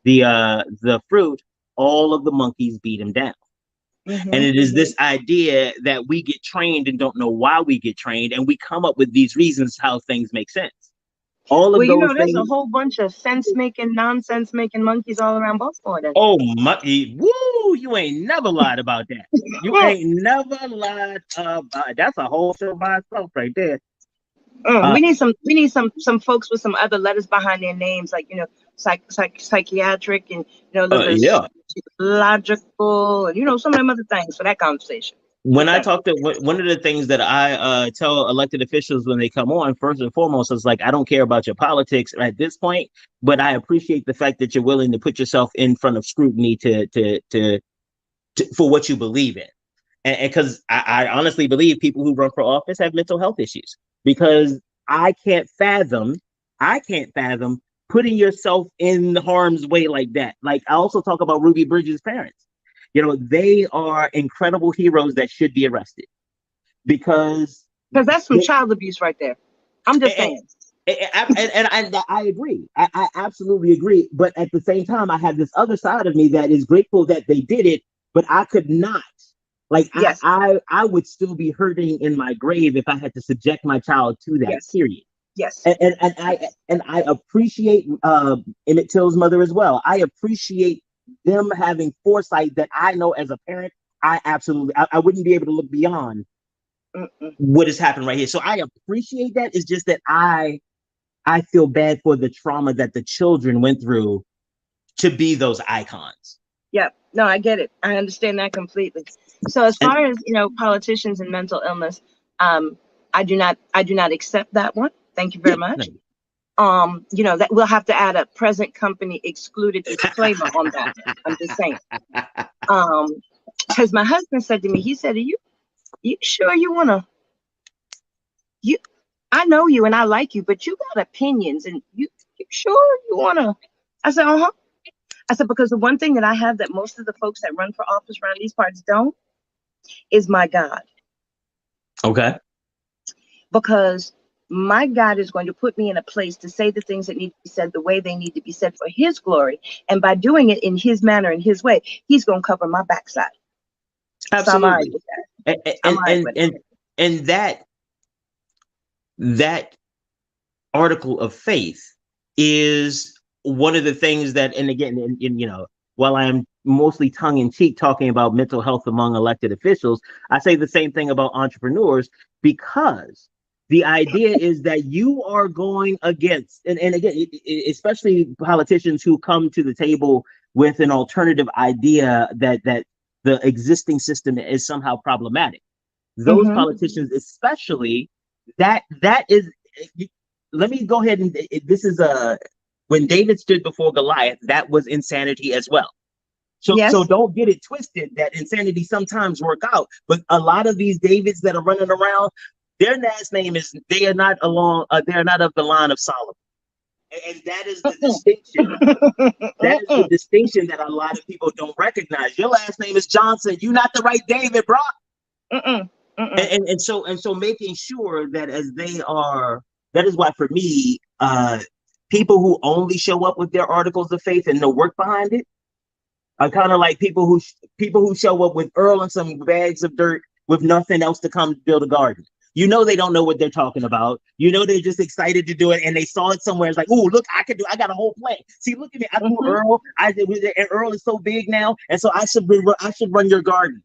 Speaker 1: the fruit, all of the monkeys beat him down. And it is this idea that we get trained and don't know why we get trained, and we come up with these reasons how things make sense. All of those
Speaker 2: there's a whole bunch of sense-making, nonsense-making monkeys all around Baltimore. Then.
Speaker 1: Oh, woo! You ain't never lied about that. You ain't never lied about. That's a whole show by itself right there.
Speaker 2: We need some folks with some other letters behind their names, like psychiatric and logical, and some of them other things for that conversation.
Speaker 1: When I talk to one of the things that I tell elected officials when they come on, first and foremost, is like, I don't care about your politics at this point, but I appreciate the fact that you're willing to put yourself in front of scrutiny to for what you believe in. And because I honestly believe people who run for office have mental health issues, because I can't fathom putting yourself in harm's way like that. Like, I also talk about Ruby Bridges' parents. They are incredible heroes that should be arrested because
Speaker 2: that's some child abuse right there. I'm just saying.
Speaker 1: And I agree. I absolutely agree. But at the same time, I have this other side of me that is grateful that they did it, but I could not. Like, yes. I would still be hurting in my grave if I had to subject my child to that, period.
Speaker 2: Yes.
Speaker 1: And I appreciate Emmett Till's mother as well. I appreciate them having foresight that I know as a parent, I wouldn't be able to look beyond what has happened right here. So I appreciate that. It's just that I feel bad for the trauma that the children went through to be those icons.
Speaker 2: Yeah, no, I get it. I understand that completely. So as far as, politicians and mental illness, I do not accept that one. Thank you very much. That we'll have to add a present company excluded disclaimer on that. I'm just saying. Because my husband said to me, he said, "Are you sure you wanna? I know you and I like you, but you got opinions, and you sure you wanna?" I said, "Uh-huh." I said, because the one thing that I have that most of the folks that run for office around these parts don't is my God.
Speaker 1: Okay.
Speaker 2: Because my God is going to put me in a place to say the things that need to be said the way they need to be said for his glory. And by doing it in his manner, in his way, he's going to cover my backside.
Speaker 1: Absolutely. So and that article of faith is one of the things that, and again, while I'm mostly tongue in cheek talking about mental health among elected officials, I say the same thing about entrepreneurs, because The idea is that you are going against, and again, especially politicians who come to the table with an alternative idea that the existing system is somehow problematic. Those
Speaker 2: Mm-hmm.
Speaker 1: politicians, especially, that is. Let me go ahead and this is when David stood before Goliath, that was insanity as well. So
Speaker 2: Yes.
Speaker 1: don't get it twisted that insanity sometimes work out. But a lot of these Davids that are running around, their last name is they are not along. They're not of the line of Solomon, and that is the distinction. That is the distinction that a lot of people don't recognize. Your last name is Johnson. You're not the right David, bro.
Speaker 2: Mm-mm. Mm-mm.
Speaker 1: And so making sure that as they are. That is why for me, people who only show up with their articles of faith and no work behind it are kind of like people who show up with Earl and some bags of dirt with nothing else to come build a garden. You know they don't know what they're talking about. You know they're just excited to do it, and they saw it somewhere. It's like, oh, look, I got a whole plan. See, look at me. I grew Earl. I did, and Earl is so big now, and so I should run your garden.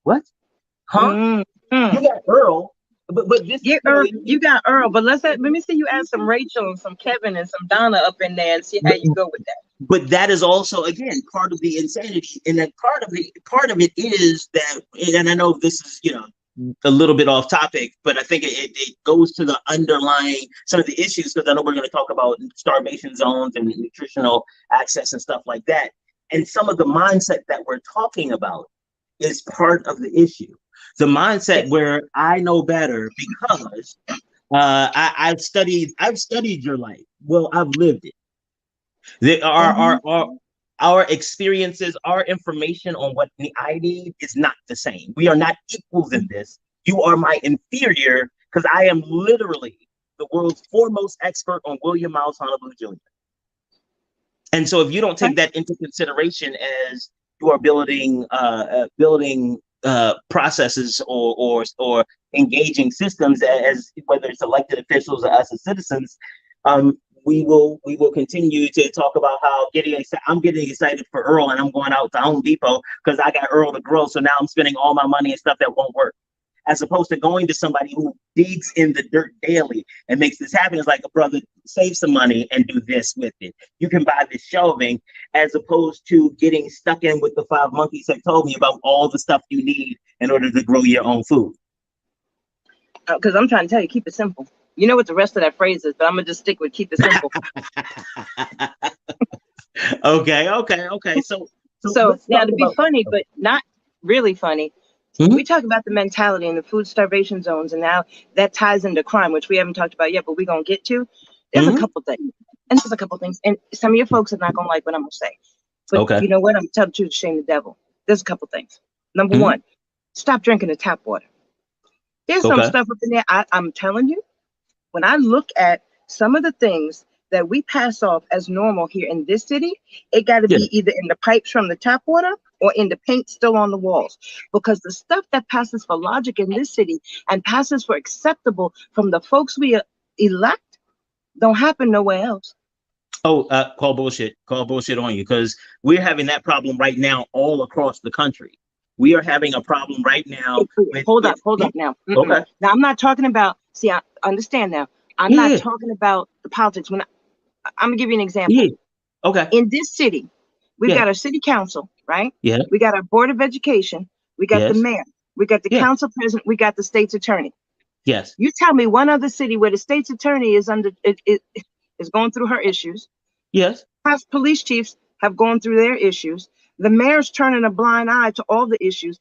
Speaker 1: What? Huh?
Speaker 2: Mm-hmm.
Speaker 1: You got Earl, but this
Speaker 2: Get Earl, you got Earl, but let me see you add some Rachel and some Kevin and some Donna up in there and see how you go with that.
Speaker 1: But that is also again part of the insanity, and that part of it is that, and I know this is a little bit off topic, but I think it goes to the underlying some of the issues, because I know we're going to talk about starvation zones and nutritional access and stuff like that, and some of the mindset that we're talking about is part of the issue. The mindset where I know better because I've studied your life. Well, I've lived it. Our experiences, our information on what I need is not the same. We are not equals in this. You are my inferior because I am literally the world's foremost expert on William Miles Honolulu Jr. And so if you don't take that into consideration as you are building processes or engaging systems, as whether it's elected officials or us as citizens, we will continue to talk about how I'm getting excited for Earl, and I'm going out to Home Depot because I got Earl to grow. So now I'm spending all my money and stuff that won't work, as opposed to going to somebody who digs in the dirt daily and makes this happen. It's like, brother, save some money and do this with it. You can buy this shelving, as opposed to getting stuck in with the 5 monkeys that told me about all the stuff you need in order to grow your own food.
Speaker 2: Because I'm trying to tell you, keep it simple. You know what the rest of that phrase is, but I'm gonna just stick with keep it simple.
Speaker 1: Okay. So
Speaker 2: now, to be funny, but not really funny, we talk about the mentality and the food starvation zones, and now that ties into crime, which we haven't talked about yet, but we're gonna get to. There's a couple things, and some of your folks are not gonna like what I'm gonna say, but you know what? I'm telling you to shame the devil. There's a couple things. Number one, stop drinking the tap water. There's some stuff up in there. I'm telling you, when I look at some of the things that we pass off as normal here in this city, it got to be either in the pipes from the tap water or in the paint still on the walls. Because the stuff that passes for logic in this city and passes for acceptable from the folks we elect don't happen nowhere else.
Speaker 1: Call bullshit on you, because we're having that problem right now all across the country. We are having a problem right now.
Speaker 2: Hold up now. Okay. Now, I'm not talking about, I understand now. I'm not talking about the politics. I'm going to give you an example.
Speaker 1: Yeah. Okay.
Speaker 2: In this city, we've got our city council, right?
Speaker 1: Yeah.
Speaker 2: We got our board of education. We got the mayor. We got the council president. We got the state's attorney.
Speaker 1: Yes.
Speaker 2: You tell me one other city where the state's attorney is going through her issues.
Speaker 1: Yes.
Speaker 2: Past police chiefs have gone through their issues. The mayor's turning a blind eye to all the issues.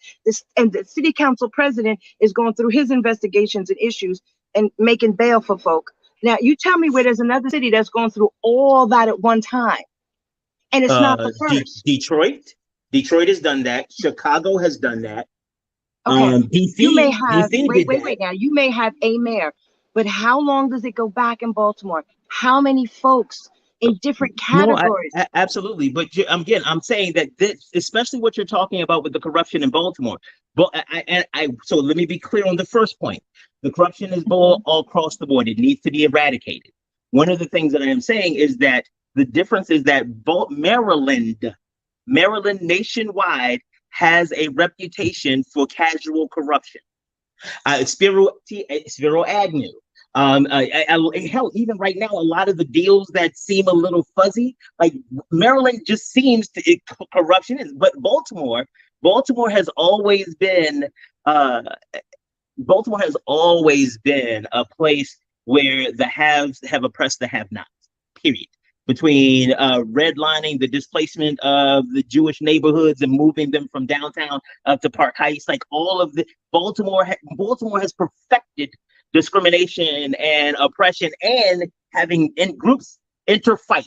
Speaker 2: And the city council president is going through his investigations and issues and making bail for folk. Now, you tell me where there's another city that's going through all that at one time. And it's not the first.
Speaker 1: Detroit has done that. Chicago has done that.
Speaker 2: Okay.
Speaker 1: DC,
Speaker 2: you may have,
Speaker 1: DC
Speaker 2: wait now. You may have a mayor, but how long does it go back in Baltimore? How many folks in different categories?
Speaker 1: No, absolutely. But again, I'm saying that this, especially what you're talking about with the corruption in Baltimore. But so let me be clear on the first point. The corruption is all across the board. It needs to be eradicated. One of the things that I am saying is that the difference is that Maryland nationwide has a reputation for casual corruption. Spiro Agnew, Hell, even right now, a lot of the deals that seem a little fuzzy, like Maryland, just seems to corruption is. But Baltimore has always been. Uh, Baltimore has always been a place where the haves have oppressed the have-nots. Period. Between redlining the displacement of the Jewish neighborhoods and moving them from downtown up to Park Heights, like all of the Baltimore has perfected discrimination and oppression and having in groups interfight.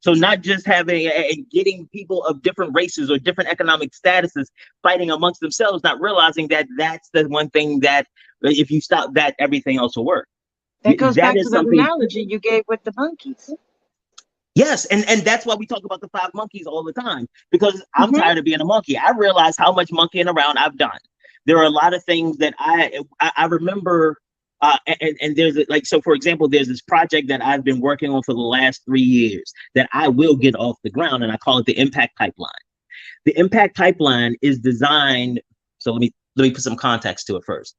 Speaker 1: So not just having and getting people of different races or different economic statuses fighting amongst themselves, not realizing that that's the one thing that if you stop that, everything else will work.
Speaker 2: That goes
Speaker 1: That
Speaker 2: back
Speaker 1: is
Speaker 2: to the
Speaker 1: something.
Speaker 2: analogy you gave with the monkeys.
Speaker 1: Yes, and that's why we talk about the 5 monkeys all the time, because I'm tired of being a monkey. I realize how much monkeying around I've done. There are a lot of things that I remember, and there's like, so for example, there's this project that I've been working on for the last 3 years that I will get off the ground, and I call it the Impact Pipeline. The Impact Pipeline is designed. So let me put some context to it first.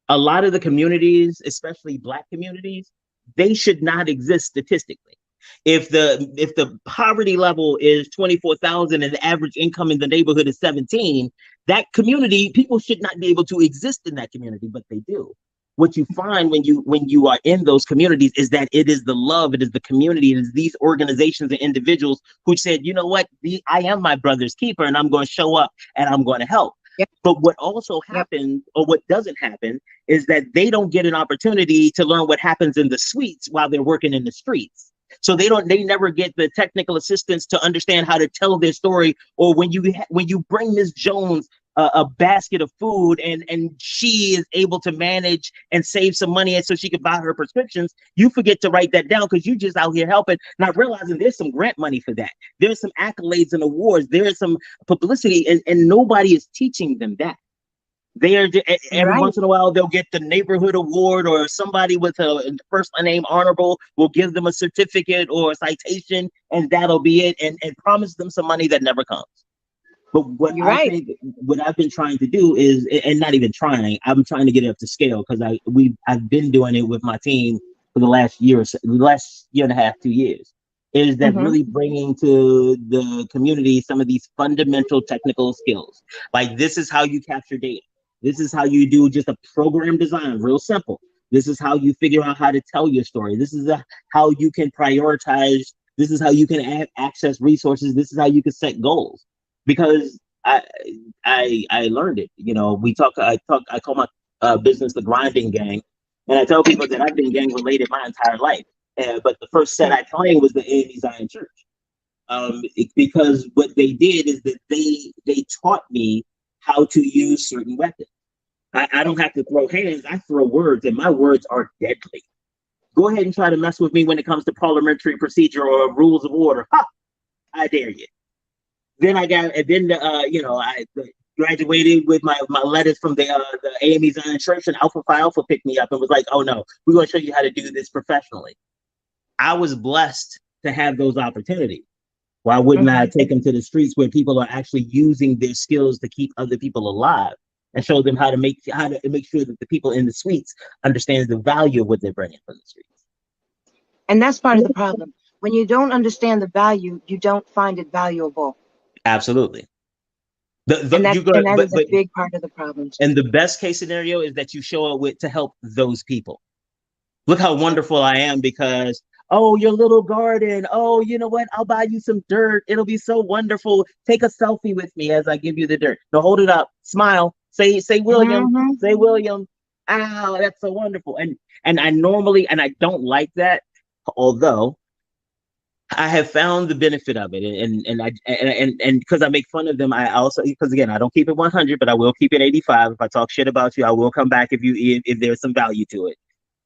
Speaker 1: A lot of the communities, especially Black communities, they should not exist statistically. If the poverty level is 24,000 and the average income in the neighborhood is 17, that community, people should not be able to exist in that community, but they do. What you find when you are in those communities is that it is the love, it is the community, it is these organizations and individuals who said, you know what, I am my brother's keeper, and I'm going to show up and I'm going to help.
Speaker 2: Yep.
Speaker 1: But what also happens, or what doesn't happen, is that they don't get an opportunity to learn what happens in the suites while they're working in the streets. So they never get the technical assistance to understand how to tell their story. Or when you bring Ms. Jones a basket of food and she is able to manage and save some money so she can buy her prescriptions, you forget to write that down because you just out here helping, not realizing there's some grant money for that. There's some accolades and awards. There is some publicity, and nobody is teaching them that. They are every once in a while they'll get the neighborhood award, or somebody with a first name honorable will give them a certificate or a citation, and that'll be it, and promise them some money that never comes. But what I've been trying to do is, and not even trying, I'm trying to get it up to scale, because I've been doing it with my team for the last year and a half, 2 years. Is that really bringing to the community some of these fundamental technical skills? Like, this is how you capture data. This is how you do just a program design, real simple. This is how you figure out how to tell your story. This is how you can prioritize. This is how you can access resources. This is how you can set goals. Because I learned it. You know, I call my business the grinding gang, and I tell people that I've been gang related my entire life. But the first set I claimed was the AME Zion Church, because what they did is that they taught me how to use certain weapons. I don't have to throw hands, I throw words, and my words are deadly. Go ahead and try to mess with me when it comes to parliamentary procedure or rules of order. Ha! I dare you. Then I graduated with my letters from the AME Zion Church, and Alpha Phi Alpha picked me up and was like, oh no, we're going to show you how to do this professionally. I was blessed to have those opportunities. Why wouldn't I take them to the streets where people are actually using their skills to keep other people alive, and show them how to make sure that the people in the suites understand the value of what they're bringing from the streets?
Speaker 2: And that's part of the problem. When you don't understand the value, you don't find it valuable.
Speaker 1: Absolutely.
Speaker 2: That is a big part of the problem too.
Speaker 1: And the best case scenario is that you show up to help those people. Look how wonderful I am, because, oh, your little garden. Oh, you know what? I'll buy you some dirt. It'll be so wonderful. Take a selfie with me as I give you the dirt. No, hold it up. Smile. Say William. Say William. Ow, that's so wonderful. And I don't like that, although I have found the benefit of it, and because I make fun of them, I also, because again, I don't keep it 100, but I will keep it 85. If I talk shit about you, I will come back if there's some value to it.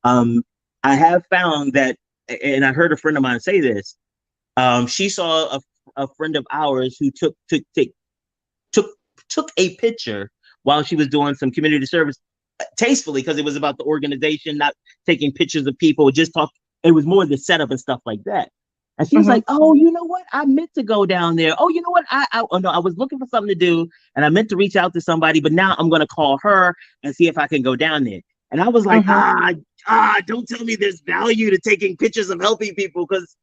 Speaker 1: I have found that, and I heard a friend of mine say this. She saw a friend of ours who took a picture while she was doing some community service, tastefully, because it was about the organization, not taking pictures of people. It was more the setup and stuff like that. And she was like, oh, you know what? I meant to go down there. Oh, you know what? I was looking for something to do, and I meant to reach out to somebody, but now I'm going to call her and see if I can go down there. And I was like,
Speaker 2: Mm-hmm.
Speaker 1: don't tell me there's value to taking pictures of healthy people, because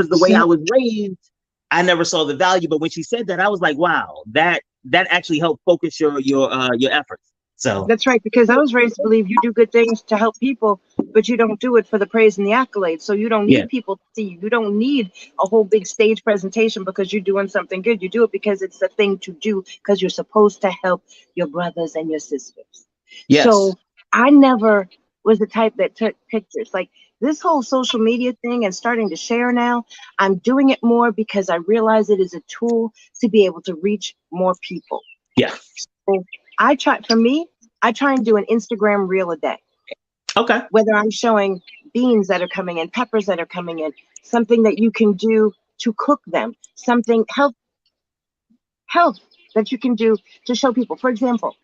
Speaker 1: the way I was raised, I never saw the value. But when she said that, I was like, wow, that actually helped focus your efforts. So
Speaker 2: That's right, because I was raised to believe you do good things to help people, but you don't do it for the praise and the accolades. So you don't
Speaker 1: yeah,
Speaker 2: need people to see you. You don't need a whole big stage presentation because you're doing something good. You do it because it's the thing to do, because you're supposed to help your brothers and your sisters.
Speaker 1: yes,
Speaker 2: So I never was the type that took pictures. Like this whole social media thing and starting to share now, I'm doing it more because I realize it is a tool to be able to reach more people.
Speaker 1: yeah,
Speaker 2: So I try and do an Instagram reel a day,
Speaker 1: okay,
Speaker 2: whether I'm showing beans that are coming in, peppers that are coming in, something that you can do to cook them, something health that you can do to show people. For example,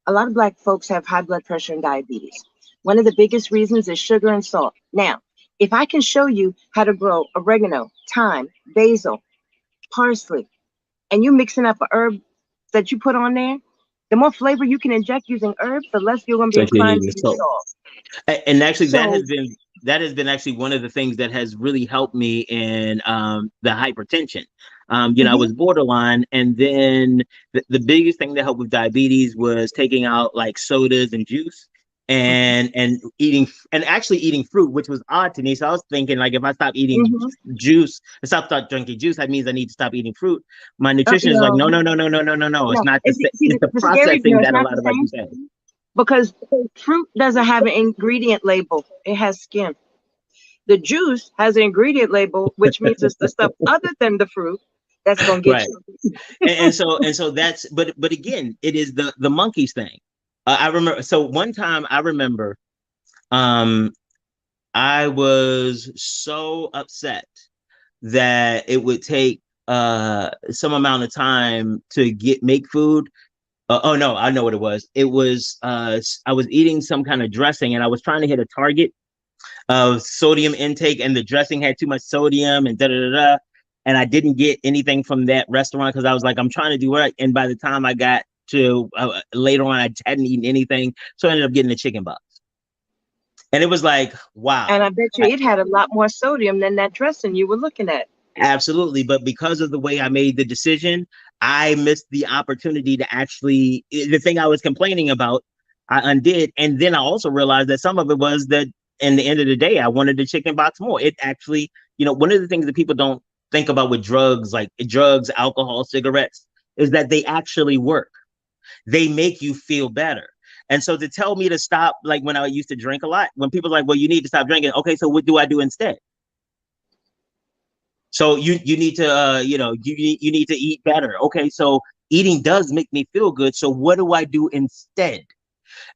Speaker 2: a lot of Black folks have high blood pressure and diabetes. One of the biggest reasons is sugar and salt. Now, if I can show you how to grow oregano, thyme, basil, parsley, and you mixing up a herb that you put on there, the more flavor you can inject using herbs, the less you're going to be
Speaker 1: so you
Speaker 2: inclined
Speaker 1: need
Speaker 2: to
Speaker 1: the
Speaker 2: use
Speaker 1: salt.
Speaker 2: salt.
Speaker 1: And actually,
Speaker 2: So,
Speaker 1: that has been actually one of the things that has really helped me in the hypertension. I
Speaker 2: mhm,
Speaker 1: was borderline, and then the biggest thing that helped with diabetes was taking out like sodas and juice,
Speaker 2: mhm,
Speaker 1: and eating, and actually eating fruit, which was odd to me. So I was thinking, like, if I stop eating
Speaker 2: mhm.
Speaker 1: juice, start drinking juice, that means I need to stop eating fruit. My nutrition is like,
Speaker 2: No,
Speaker 1: no, no, no, no, no, no, no, no. It's
Speaker 2: no.
Speaker 1: not
Speaker 2: It's, see,
Speaker 1: it's the
Speaker 2: the scary,
Speaker 1: processing
Speaker 2: it's
Speaker 1: that a
Speaker 2: not
Speaker 1: lot
Speaker 2: the
Speaker 1: of, like you
Speaker 2: same
Speaker 1: said.
Speaker 2: because fruit doesn't have an ingredient label. It has skin. The juice has an ingredient label, which means it's the stuff other than the fruit that's going to get
Speaker 1: Right.
Speaker 2: you.
Speaker 1: And so that's, but again, it is the monkeys thing. I remember, so one time I remember, um I was so upset that it would take some amount of time to make food. Oh no, I know what it was. It was I was eating some kind of dressing, and I was trying to hit a target of sodium intake, and the dressing had too much sodium, and da da da da. And I didn't get anything from that restaurant because I was like, I'm trying to do right. And by the time I got to later on, I hadn't eaten anything, so I ended up getting a chicken box. And it was like,
Speaker 2: And
Speaker 1: wow,
Speaker 2: I bet you it had a lot more sodium than that dressing you were looking at.
Speaker 1: absolutely. But because of the way I made the decision, I missed the opportunity to actually, the thing I was complaining about, I undid. And then I also realized that some of it was that in the end of the day, I wanted the chicken box more. It actually, one of the things that people don't think about with drugs, like drugs, alcohol, cigarettes, is that they actually work. They make you feel better. And so to tell me to stop, like when I used to drink a lot, when people are like, well, you need to stop drinking. Okay, so what do I do instead? So you need to you need to eat better. Okay, so eating does make me feel good. So what do I do instead?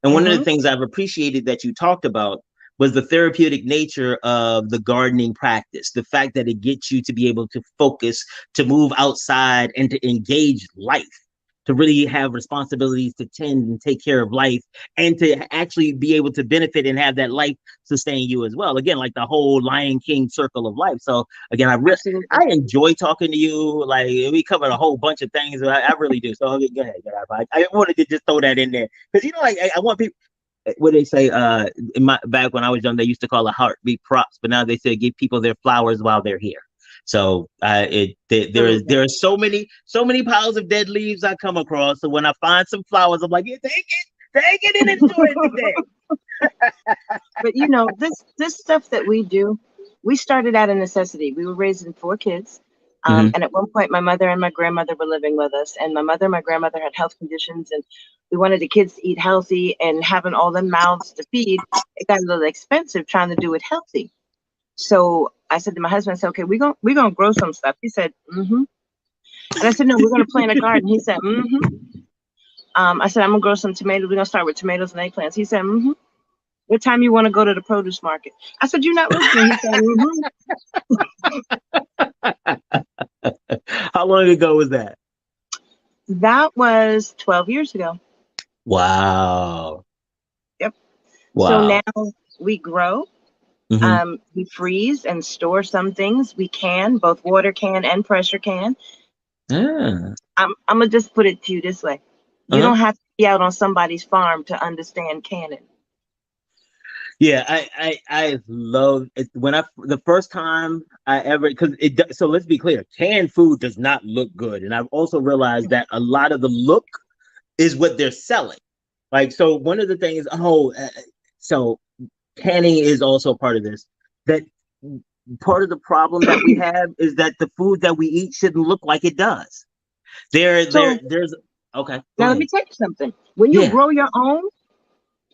Speaker 1: And one of the
Speaker 2: Hmm.
Speaker 1: things I've appreciated that you talked about was the therapeutic nature of the gardening practice, the fact that it gets you to be able to focus, to move outside, and to engage life, to really have responsibilities to tend and take care of life, and to actually be able to benefit and have that life sustain you as well. Again, like the whole Lion King circle of life. So again,
Speaker 2: Absolutely.
Speaker 1: I enjoy talking to you. Like we covered a whole bunch of things. I really do. So okay, go ahead. I wanted to just throw that in there because like I want people. What they say, in my back when I was young, they used to call a heartbeat props, but now they say give people their flowers while they're here. So there are
Speaker 2: Absolutely.
Speaker 1: so many piles of dead leaves I come across. So when I find some flowers, I'm like, yeah, take it, and enjoy it today.
Speaker 2: But this stuff that we do, we started out of necessity. We were raising four kids.
Speaker 1: Mm-hmm.
Speaker 2: And at one point, my mother and my grandmother were living with us. And my mother and my grandmother had health conditions, and we wanted the kids to eat healthy. And having all the mouths to feed, it got a little expensive trying to do it healthy. So I said to my husband, I said, okay, we're gonna grow some stuff. He said, mm-hmm. And I said, no, we're gonna plant a garden. He said, mm-hmm. I said, I'm gonna grow some tomatoes. We're gonna start with tomatoes and eggplants. He said, mm-hmm. What time you want to go to the produce market? I said, you're not listening. He said, mm-hmm.
Speaker 1: How long ago was that?
Speaker 2: That was 12 years ago.
Speaker 1: Wow.
Speaker 2: Yep. So now
Speaker 1: Wow.
Speaker 2: we grow,
Speaker 1: Mm-hmm.
Speaker 2: we freeze and store some things. We can, both water can and pressure can.
Speaker 1: Yeah.
Speaker 2: I'm gonna just put it to you this way. You
Speaker 1: Uh-huh.
Speaker 2: don't have to be out on somebody's farm to understand canning.
Speaker 1: Yeah, I love it when the first time I ever, because so let's be clear, canned food does not look good, and I've also realized that a lot of the look is what they're selling. Like, so one of the things, so canning is also part of this. That part of the problem that we have is that the food that we eat shouldn't look like it does.
Speaker 2: So
Speaker 1: There's okay, go
Speaker 2: now let me
Speaker 1: ahead.
Speaker 2: tell you something. When you
Speaker 1: Yeah.
Speaker 2: grow your own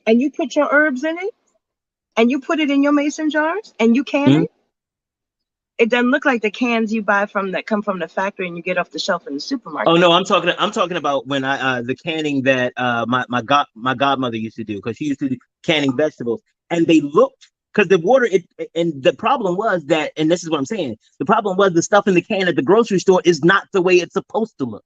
Speaker 2: and you put your herbs in it and you put it in your mason jars and you can
Speaker 1: Mhm.
Speaker 2: it, it doesn't look like the cans you buy from that come from the factory and you get off the shelf in the
Speaker 1: Oh
Speaker 2: supermarket.
Speaker 1: no, I'm talking about when I the canning that my godmother used to do, because she used to do canning vegetables, and they looked, because the water and the problem was that, and this is what I'm saying, the problem was the stuff in the can at the grocery store is not the way it's supposed to look.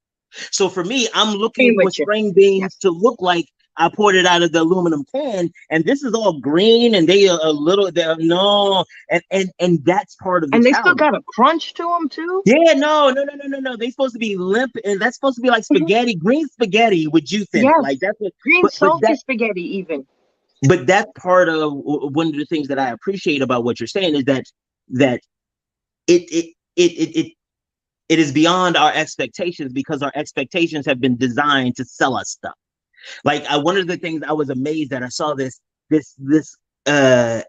Speaker 1: So for me, I'm looking
Speaker 2: Being
Speaker 1: for
Speaker 2: with you.
Speaker 1: string beans
Speaker 2: Yes.
Speaker 1: to look like I poured it out of the aluminum can, and this is all green, and they are a little, they're no, and that's part of the
Speaker 2: And they still
Speaker 1: challenge.
Speaker 2: got a crunch to them too.
Speaker 1: Yeah, no. They're supposed to be limp, and that's supposed to be like
Speaker 2: Mhm.
Speaker 1: spaghetti, green spaghetti with juice in it. Like
Speaker 2: Yes.
Speaker 1: that's what.
Speaker 2: Green
Speaker 1: But
Speaker 2: salty spaghetti even.
Speaker 1: that's part of one of the things that I appreciate about what you're saying is that it it it it it, it is beyond our expectations, because our expectations have been designed to sell us stuff. Like one of the things I was amazed that I saw this uh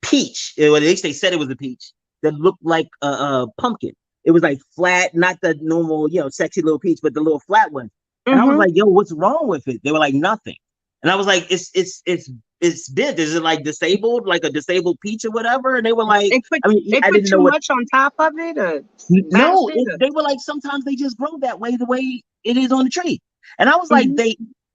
Speaker 1: peach. Well, at least they said it was a peach that looked like a pumpkin. It was like flat, not the normal, sexy little peach, but the little flat one. And I was
Speaker 2: Mm-hmm.
Speaker 1: like, "Yo, what's wrong with it?" They were like, "Nothing." And I was like, "It's bent. Is it like disabled, like a disabled peach or whatever?" And they were like, I mean,
Speaker 2: They
Speaker 1: I
Speaker 2: put
Speaker 1: didn't know
Speaker 2: too
Speaker 1: what.
Speaker 2: much on top of it or
Speaker 1: No,
Speaker 2: smashed it. Or,
Speaker 1: they were like, sometimes they just grow that way, the way it is on the tree. And I was like,
Speaker 2: mhm.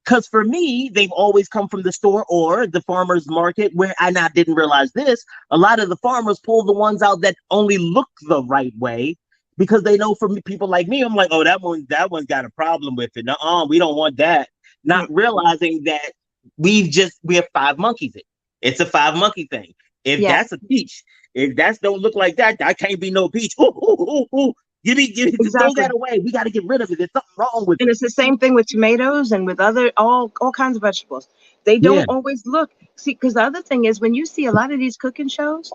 Speaker 1: because for me, they've always come from the store or the farmer's market, where I not didn't realize this. A lot of the farmers pull the ones out that only look the right way, because they know, for me, people like me, I'm like, oh, that one's got a problem with it. No, we don't want that. Not realizing that we have five monkeys. It's a five monkey thing. If
Speaker 2: Yeah,
Speaker 1: that's a peach, if that's don't look like that, that can't be no peach. Ooh, ooh, ooh, ooh. Throw that
Speaker 2: exactly.
Speaker 1: away. We got to get rid of it. There's something wrong with
Speaker 2: And
Speaker 1: it.
Speaker 2: it's the same thing with tomatoes and with other all kinds of vegetables. They
Speaker 1: Yeah.
Speaker 2: don't always look see because the other thing is when you see a lot of these cooking shows,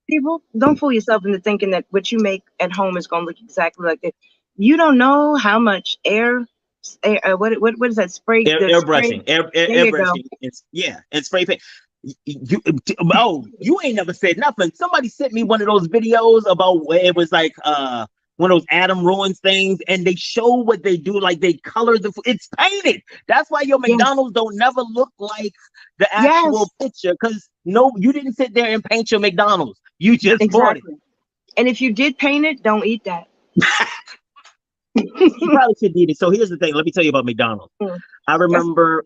Speaker 2: people don't fool yourself into thinking that what you make at home is going to look exactly like it. You don't know how much what is that spray
Speaker 1: Air,
Speaker 2: the spray.
Speaker 1: airbrushing, air, air,
Speaker 2: There you go.
Speaker 1: airbrushing. It's yeah, and spray paint. You ain't never said nothing. Somebody sent me one of those videos about where it was like one of those Adam ruins things, and they show what they do, like they color the it's painted. That's why your
Speaker 2: Yes,
Speaker 1: McDonald's don't never look like the actual
Speaker 2: yes,
Speaker 1: picture, because no, you didn't sit there and paint your McDonald's. You just bought it.
Speaker 2: exactly. And if you did paint it, don't eat that.
Speaker 1: You probably should eat it. So here's the thing. Let me tell you about McDonald's.
Speaker 2: Mm.
Speaker 1: I
Speaker 2: Yes,
Speaker 1: remember,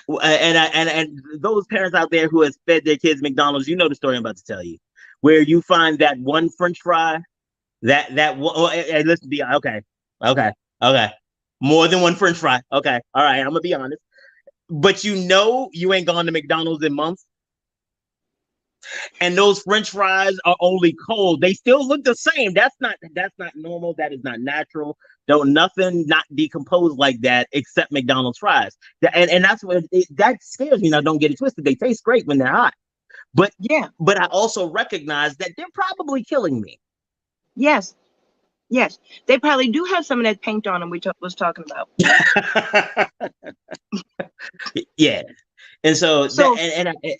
Speaker 1: and those parents out there who has fed their kids McDonald's, you know the story I'm about to tell you, where you find that one French fry, let's be okay, okay, more than one French fry. Okay, all right, I'm gonna be honest, but you ain't gone to McDonald's in months, and those French fries are only cold. They still look the same. That's not normal. That is not natural. Don't nothing not decompose like that except McDonald's fries. And that's what that scares me. Now, don't get it twisted. They taste great when they're hot, but
Speaker 2: yeah,
Speaker 1: but I also recognize that they're probably killing me.
Speaker 2: yes, yes. They probably do have some of that paint on them was talking about.
Speaker 1: Yeah. And so that
Speaker 2: So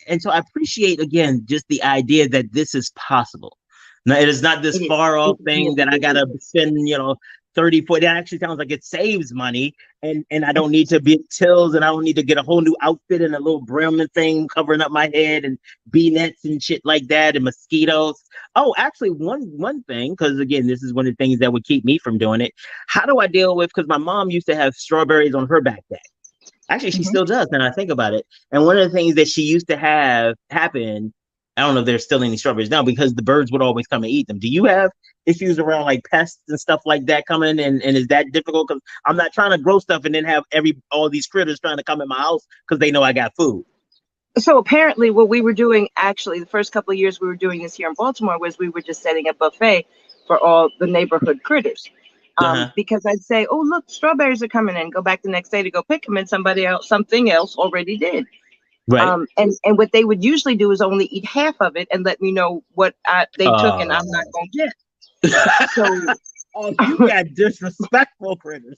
Speaker 1: and so I appreciate, again, just the idea that this is possible. Now, it is not this
Speaker 2: it is.
Speaker 1: far off
Speaker 2: Yes,
Speaker 1: thing that I
Speaker 2: it
Speaker 1: gotta
Speaker 2: is.
Speaker 1: spend, 30, 40. That actually sounds like it saves money, and I don't need to be tills, and I don't need to get a whole new outfit and a little brim and thing covering up my head, and bee nets and shit like that, and mosquitoes. Oh, actually, one thing, because again, this is one of the things that would keep me from doing it. How do I deal with, because my mom used to have strawberries on her backpack. Actually, she
Speaker 2: Mhm.
Speaker 1: still does, now I think about it. And one of the things that she used to have happen, I don't know if there's still any strawberries now, because the birds would always come and eat them. Do you have issues around like pests and stuff like that coming? And is that difficult? Because I'm not trying to grow stuff and then have all these critters trying to come in my house because they know I got food.
Speaker 2: So apparently, what we were doing actually the first couple of years we were doing this here in Baltimore was we were just setting a buffet for all the neighborhood critters.
Speaker 1: Uh-huh.
Speaker 2: Because I'd say, "Oh, look, strawberries are coming in." Go back the next day to go pick them, and something else already did.
Speaker 1: Right.
Speaker 2: And what they would usually do is only eat half of it and let me know what they took, and I'm not gonna get. So
Speaker 1: oh, you got disrespectful critters.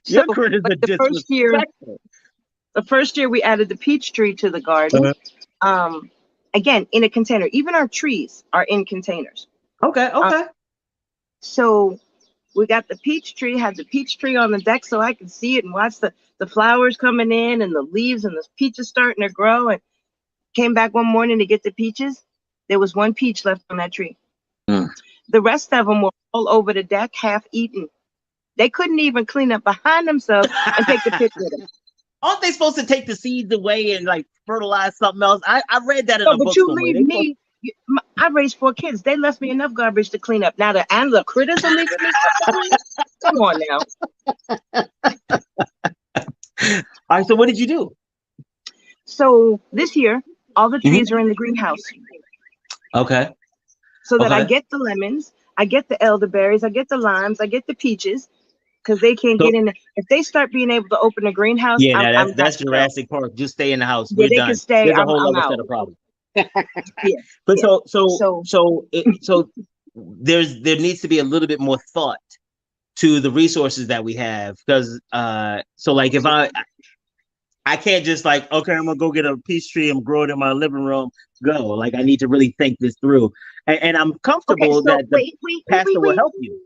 Speaker 2: so
Speaker 1: Your critters are
Speaker 2: the
Speaker 1: disrespectful.
Speaker 2: first year we added the peach tree to the garden. Again, in a container. Even our trees are in containers.
Speaker 1: Okay.
Speaker 2: So we got the peach tree, had the peach tree on the deck so I could see it and watch the flowers coming in and the leaves and the peaches starting to grow. And came back one morning to get the peaches. There was one peach left on that tree. The rest of them were all over the deck, half eaten. They couldn't even clean up behind themselves and take the picture with them.
Speaker 1: Aren't they supposed to take the seeds away and like fertilize something else? I read that in a book
Speaker 2: But you
Speaker 1: somewhere.
Speaker 2: leave me. I raised 4 kids. They left me enough garbage to clean up. Now the animal critters are leaving me stuff to clean up. Come on now.
Speaker 1: All right. So what did you do?
Speaker 2: So this year, all the trees are in the greenhouse.
Speaker 1: Okay.
Speaker 2: So that I get the lemons, I get the elderberries, I get the limes, I get the peaches, because they can't get in there. If they start being able to open the greenhouse,
Speaker 1: that's Jurassic Park. Just stay in the house.
Speaker 2: Yeah,
Speaker 1: We're
Speaker 2: they
Speaker 1: done.
Speaker 2: can stay.
Speaker 1: There's a
Speaker 2: I'm
Speaker 1: whole other
Speaker 2: out.
Speaker 1: set of problems.
Speaker 2: Yeah.
Speaker 1: But so there needs to be a little bit more thought to the resources that we have, because so like if I can't just like, okay, I'm gonna go get a peach tree and grow it in my living room. Go. Like I need to really think this through, and I'm comfortable that the pastor will help you.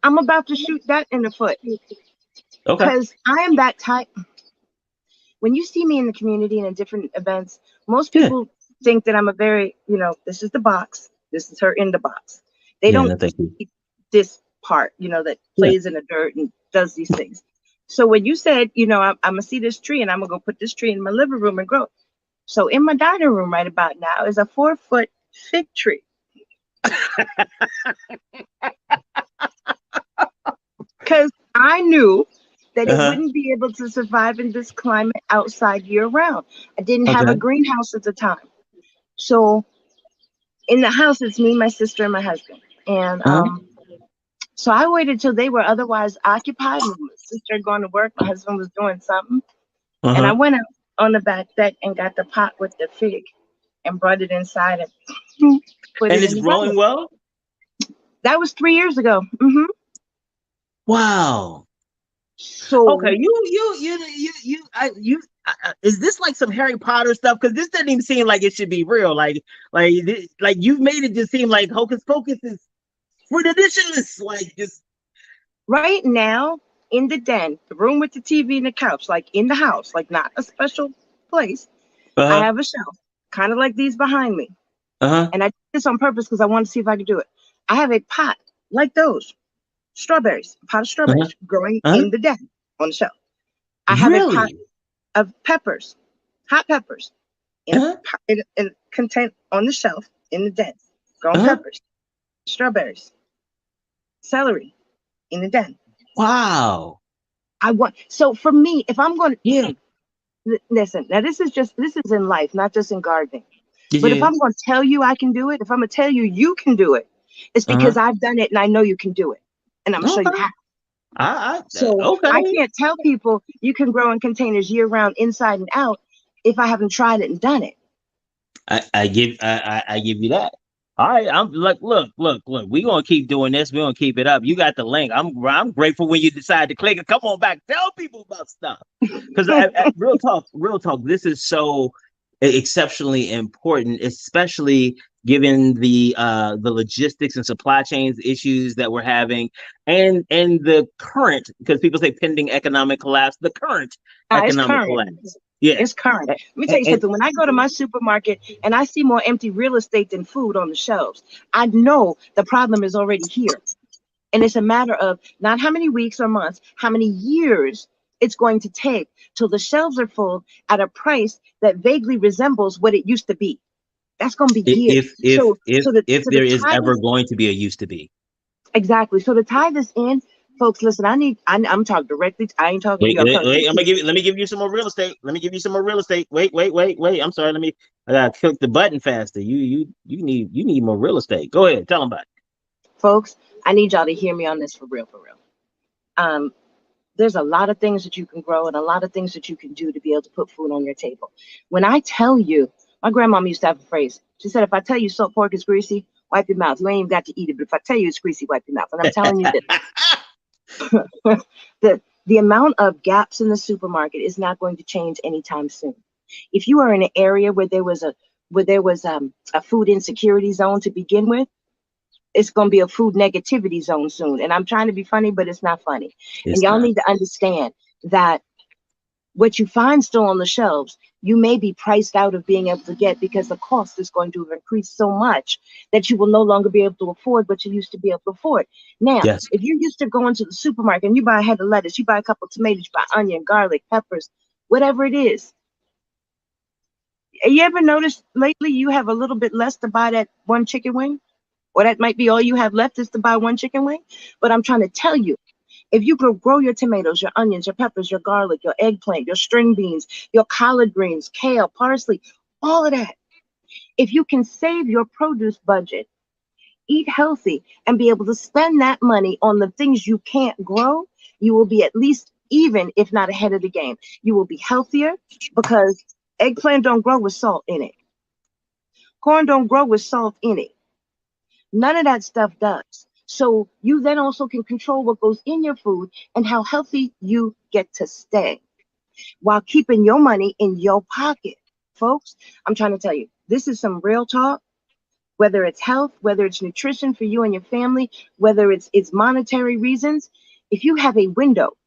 Speaker 2: I'm about to shoot that in the foot.
Speaker 1: Okay.
Speaker 2: Because I am that type. When you see me in the community and in different events, most people think that I'm a very, this is the box. This is her in the box. They don't see this part, that plays in the dirt and does these things. So when you said, I'm gonna see this tree and I'm gonna go put this tree in my living room and grow. So in my dining room right about now is a 4-foot fig tree. Because I knew that it wouldn't be able to survive in this climate outside year round. I didn't have a greenhouse at the time. So in the house, it's me, my sister, and my husband. And so I waited till they were otherwise occupied. My sister had gone to work. My husband was doing something. And I went out on the back deck and got the pot with the fig and brought it inside and put it in. And it's growing well? That was 3 years ago.
Speaker 1: Wow.
Speaker 2: So
Speaker 1: okay, is this like some Harry Potter stuff? Because this doesn't even seem like it should be real. Like you've made it just seem like Hocus Pocus is for traditionalists. Like just
Speaker 2: right now in the den, the room with the TV and the couch, like in the house, like not a special place. I have a shelf, kind of like these behind me, and I did this on purpose because I wanted to see if I could do it. I have a pot like those. Strawberries, a pot of strawberries growing in the den on the shelf. I have a pot of peppers, hot peppers, in content on the shelf in the den. Growing peppers, strawberries, celery in the den.
Speaker 1: Wow.
Speaker 2: So for me, if I'm going to listen, now this is in life, not just in gardening. But if I'm going to tell you I can do it, if I'm going to tell you you can do it, it's because I've done it and I know you can do it. And I'm going to show you how. I can't tell people you can grow in containers year round, inside and out, if I haven't tried it and done it.
Speaker 1: I give you that. All right, I'm like, look. We're gonna keep doing this. We're gonna keep it up. You got the link. I'm grateful when you decide to click it. Come on back, tell people about stuff. Because real talk. This is so exceptionally important, especially given the logistics and supply chains issues that we're having, and the current, because people say pending economic collapse, the current economic collapse. Yeah,
Speaker 2: it's current. Let me tell you something. When I go to my supermarket and I see more empty real estate than food on the shelves, I know the problem is already here. And it's a matter of not how many weeks or months, how many years it's going to take till the shelves are full at a price that vaguely resembles what it used to be. That's going to be years.
Speaker 1: If there is ever going to be a used to be.
Speaker 2: Exactly. So to tie this in, folks, listen, I'm talking directly. I ain't talking to you.
Speaker 1: Let me give you some more real estate. Wait. I'm sorry. I gotta click the button faster. You need more real estate. Go ahead. Tell them about it.
Speaker 2: Folks, I need y'all to hear me on this for real. The There's a lot of things that you can grow and a lot of things that you can do to be able to put food on your table. When I tell you, my grandmama used to have a phrase. She said, if I tell you salt pork is greasy, wipe your mouth. You ain't even got to eat it. But if I tell you it's greasy, wipe your mouth. And I'm telling you this. the amount of gaps in the supermarket is not going to change anytime soon. If you are in an area where there was a food insecurity zone to begin with, it's going to be a food negativity zone soon. And I'm trying to be funny, but it's not funny. And y'all need to understand that what you find still on the shelves, you may be priced out of being able to get because the cost is going to increase so much that you will no longer be able to afford what you used to be able to afford. Now, if you're used to going to the supermarket and you buy a head of lettuce, you buy a couple of tomatoes, you buy onion, garlic, peppers, whatever it is. You ever noticed lately you have a little bit less to buy that one chicken wing? Or that might be all you have left is to buy one chicken wing. But I'm trying to tell you, if you grow your tomatoes, your onions, your peppers, your garlic, your eggplant, your string beans, your collard greens, kale, parsley, all of that, if you can save your produce budget, eat healthy, and be able to spend that money on the things you can't grow, you will be at least even, if not ahead of the game. You will be healthier because eggplant don't grow with salt in it. Corn don't grow with salt in it. None of that stuff does. So you then also can control what goes in your food and how healthy you get to stay while keeping your money in your pocket. Folks, I'm trying to tell you, this is some real talk, whether it's health, whether it's nutrition for you and your family, whether it's monetary reasons. If you have a window,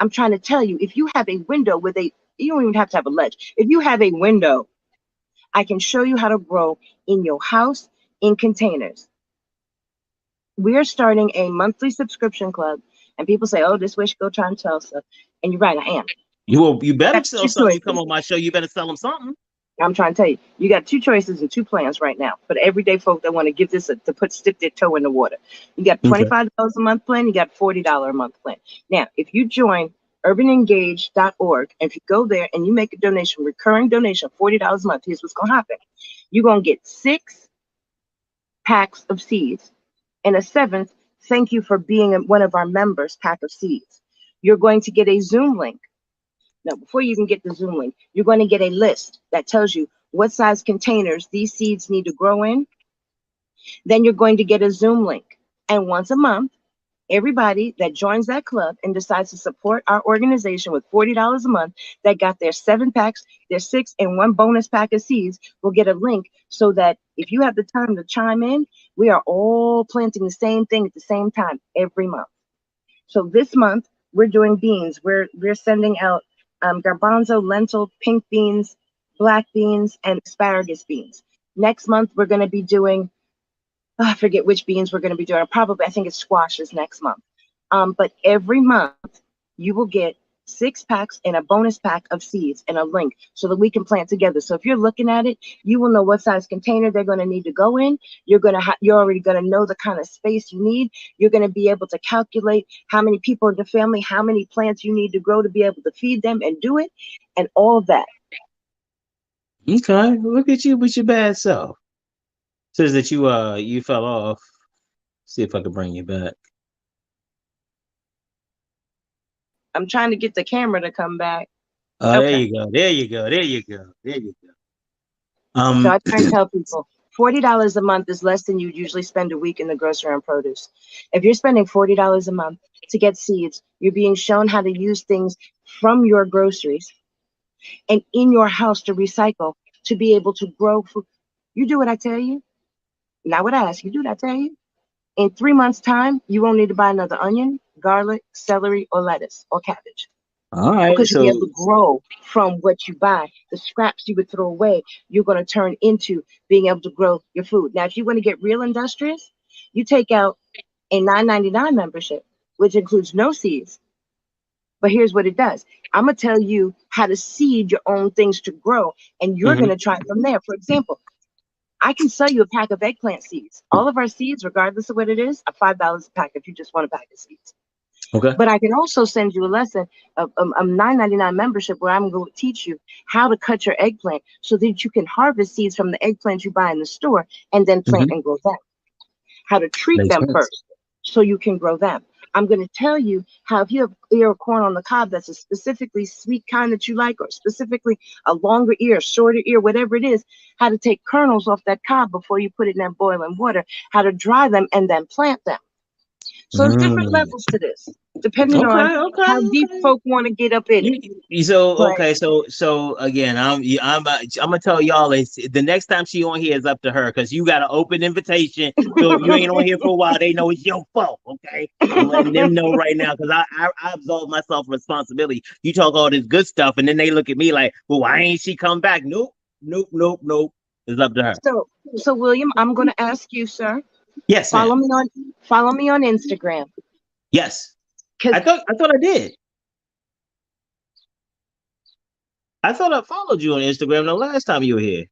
Speaker 2: I'm trying to tell you, if you have a window with you don't even have to have a ledge. If you have a window, I can show you how to grow in your house in containers. We're starting a monthly subscription club, and people say, "Oh, this way should go try and sell stuff." And you're right, I am.
Speaker 1: You better sell something. You come on my show, you better sell them something.
Speaker 2: I'm trying to tell you, you got two choices and two plans right now for the everyday folk that want to give this stick their toe in the water. You got $25 a month plan, you got $40 a month plan. Now, if you join urbanengage.org, and if you go there and you make a donation, recurring donation, $40 a month, here's what's gonna happen. You're gonna get 6 packs of seeds, and a 7th, thank you for being one of our members, pack of seeds. You're going to get a Zoom link. Now, before you even get the Zoom link, you're going to get a list that tells you what size containers these seeds need to grow in. Then you're going to get a Zoom link. And once a month, everybody that joins that club and decides to support our organization with $40 a month, that got their 7 packs, their 6, and 1 bonus pack of seeds, will get a link so that if you have the time to chime in, we are all planting the same thing at the same time every month. So this month, we're doing beans. We're sending out garbanzo, lentil, pink beans, black beans, and asparagus beans. Next month, we're going to be doing, I forget which beans we're going to be doing. I think it's squashes next month. But every month, you will get 6 packs and a bonus pack of seeds and a link so that we can plant together. So if you're looking at it, you will know what size container they're going to need to go in. You're already going to know the kind of space you need. You're going to be able to calculate how many people in the family, how many plants you need to grow to be able to feed them and do it, and all of that.
Speaker 1: Okay, look at you with your bad self. Says that you fell off. See if I can bring you back.
Speaker 2: I'm trying to get the camera to come back.
Speaker 1: Oh, okay. There you go.
Speaker 2: So I try and tell people, $40 a month is less than you'd usually spend a week in the grocery and produce. If you're spending $40 a month to get seeds, you're being shown how to use things from your groceries and in your house to recycle, to be able to grow food. You do what I tell you. Not what I ask you. Do what I tell you. In 3 months' time, you won't need to buy another onion, garlic, celery, or lettuce, or cabbage.
Speaker 1: All right.
Speaker 2: Because you'll be able to grow from what you buy. The scraps you would throw away, you're going to turn into being able to grow your food. Now, if you want to get real industrious, you take out a $9.99 membership, which includes no seeds. But here's what it does. I'm going to tell you how to seed your own things to grow, and you're going to try it from there. For example, I can sell you a pack of eggplant seeds. All of our seeds, regardless of what it is, are $5 a pack if you just want a pack of seeds.
Speaker 1: Okay.
Speaker 2: But I can also send you a lesson, a $9.99 membership, where I'm going to teach you how to cut your eggplant so that you can harvest seeds from the eggplants you buy in the store and then plant and grow them. How to treat them first so you can grow them. I'm going to tell you how if you have ear of corn on the cob that's a specifically sweet kind that you like, or specifically a longer ear, shorter ear, whatever it is, how to take kernels off that cob before you put it in that boiling water, how to dry them and then plant them. So there's different levels to this, depending on how deep folk want to get up in it.
Speaker 1: So again, I'm gonna tell y'all, it's the next time she on here is up to her, because you got an open invitation. So if you ain't on here for a while, they know it's your fault. Okay, I'm letting them know right now, because I absolve myself responsibility. You talk all this good stuff, and then they look at me like, well, why ain't she come back? Nope. It's up to her.
Speaker 2: So William, I'm going to ask you, sir.
Speaker 1: Yes,
Speaker 2: follow me on Instagram.
Speaker 1: Yes, I thought I did. I thought I followed you on Instagram the last time you were here.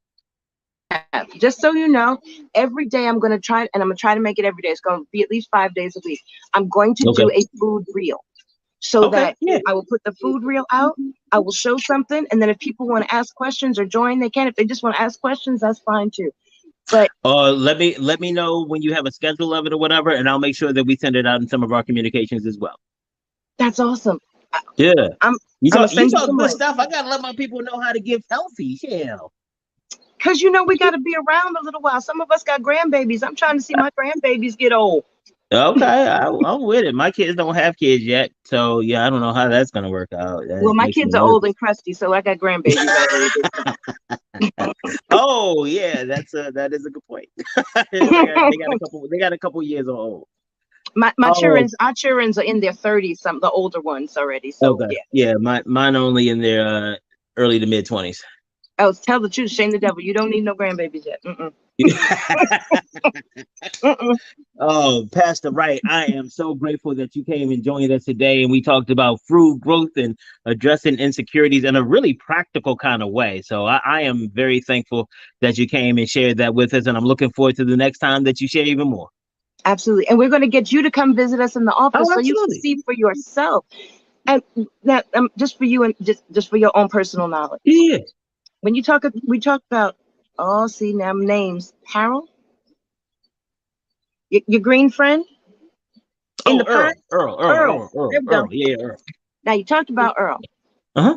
Speaker 2: Just so you know, every day I'm going to try, and I'm going to try to make it every day. It's going to be at least 5 days a week. I'm going to do a food reel, so that I will put the food reel out. I will show something, and then if people want to ask questions or join, they can. If they just want to ask questions, that's fine too. But
Speaker 1: let me know when you have a schedule of it or whatever, and I'll make sure that we send it out in some of our communications as well.
Speaker 2: That's awesome.
Speaker 1: Yeah, you talk
Speaker 2: good
Speaker 1: stuff. I gotta let my people know how to give healthy. Yeah,
Speaker 2: because we got to be around a little while. Some of us got grandbabies. I'm trying to see my grandbabies get old.
Speaker 1: Okay, I'm with it. My kids don't have kids yet, so yeah, I don't know how that's gonna work out.
Speaker 2: Well, my kids are old and crusty, so I got grandbabies already.
Speaker 1: Oh yeah, that is a good point. they got a couple years old.
Speaker 2: Our children's are in their 30s, some the older ones already. So
Speaker 1: mine only in their early to mid 20s.
Speaker 2: Oh, tell the truth, shame the devil. You don't need no grandbabies yet.
Speaker 1: Oh, Pastor Wright, I am so grateful that you came and joined us today, and we talked about fruit growth and addressing insecurities in a really practical kind of way. So I am very thankful that you came and shared that with us, and I'm looking forward to the next time that you share even more.
Speaker 2: Absolutely. And we're going to get you to come visit us in the office so you can see for yourself. And that just for you and just for your own personal knowledge.
Speaker 1: Yeah.
Speaker 2: When we talk about, names. Harold? Your green friend?
Speaker 1: Earl. Yeah, Earl.
Speaker 2: Now you talked about Earl.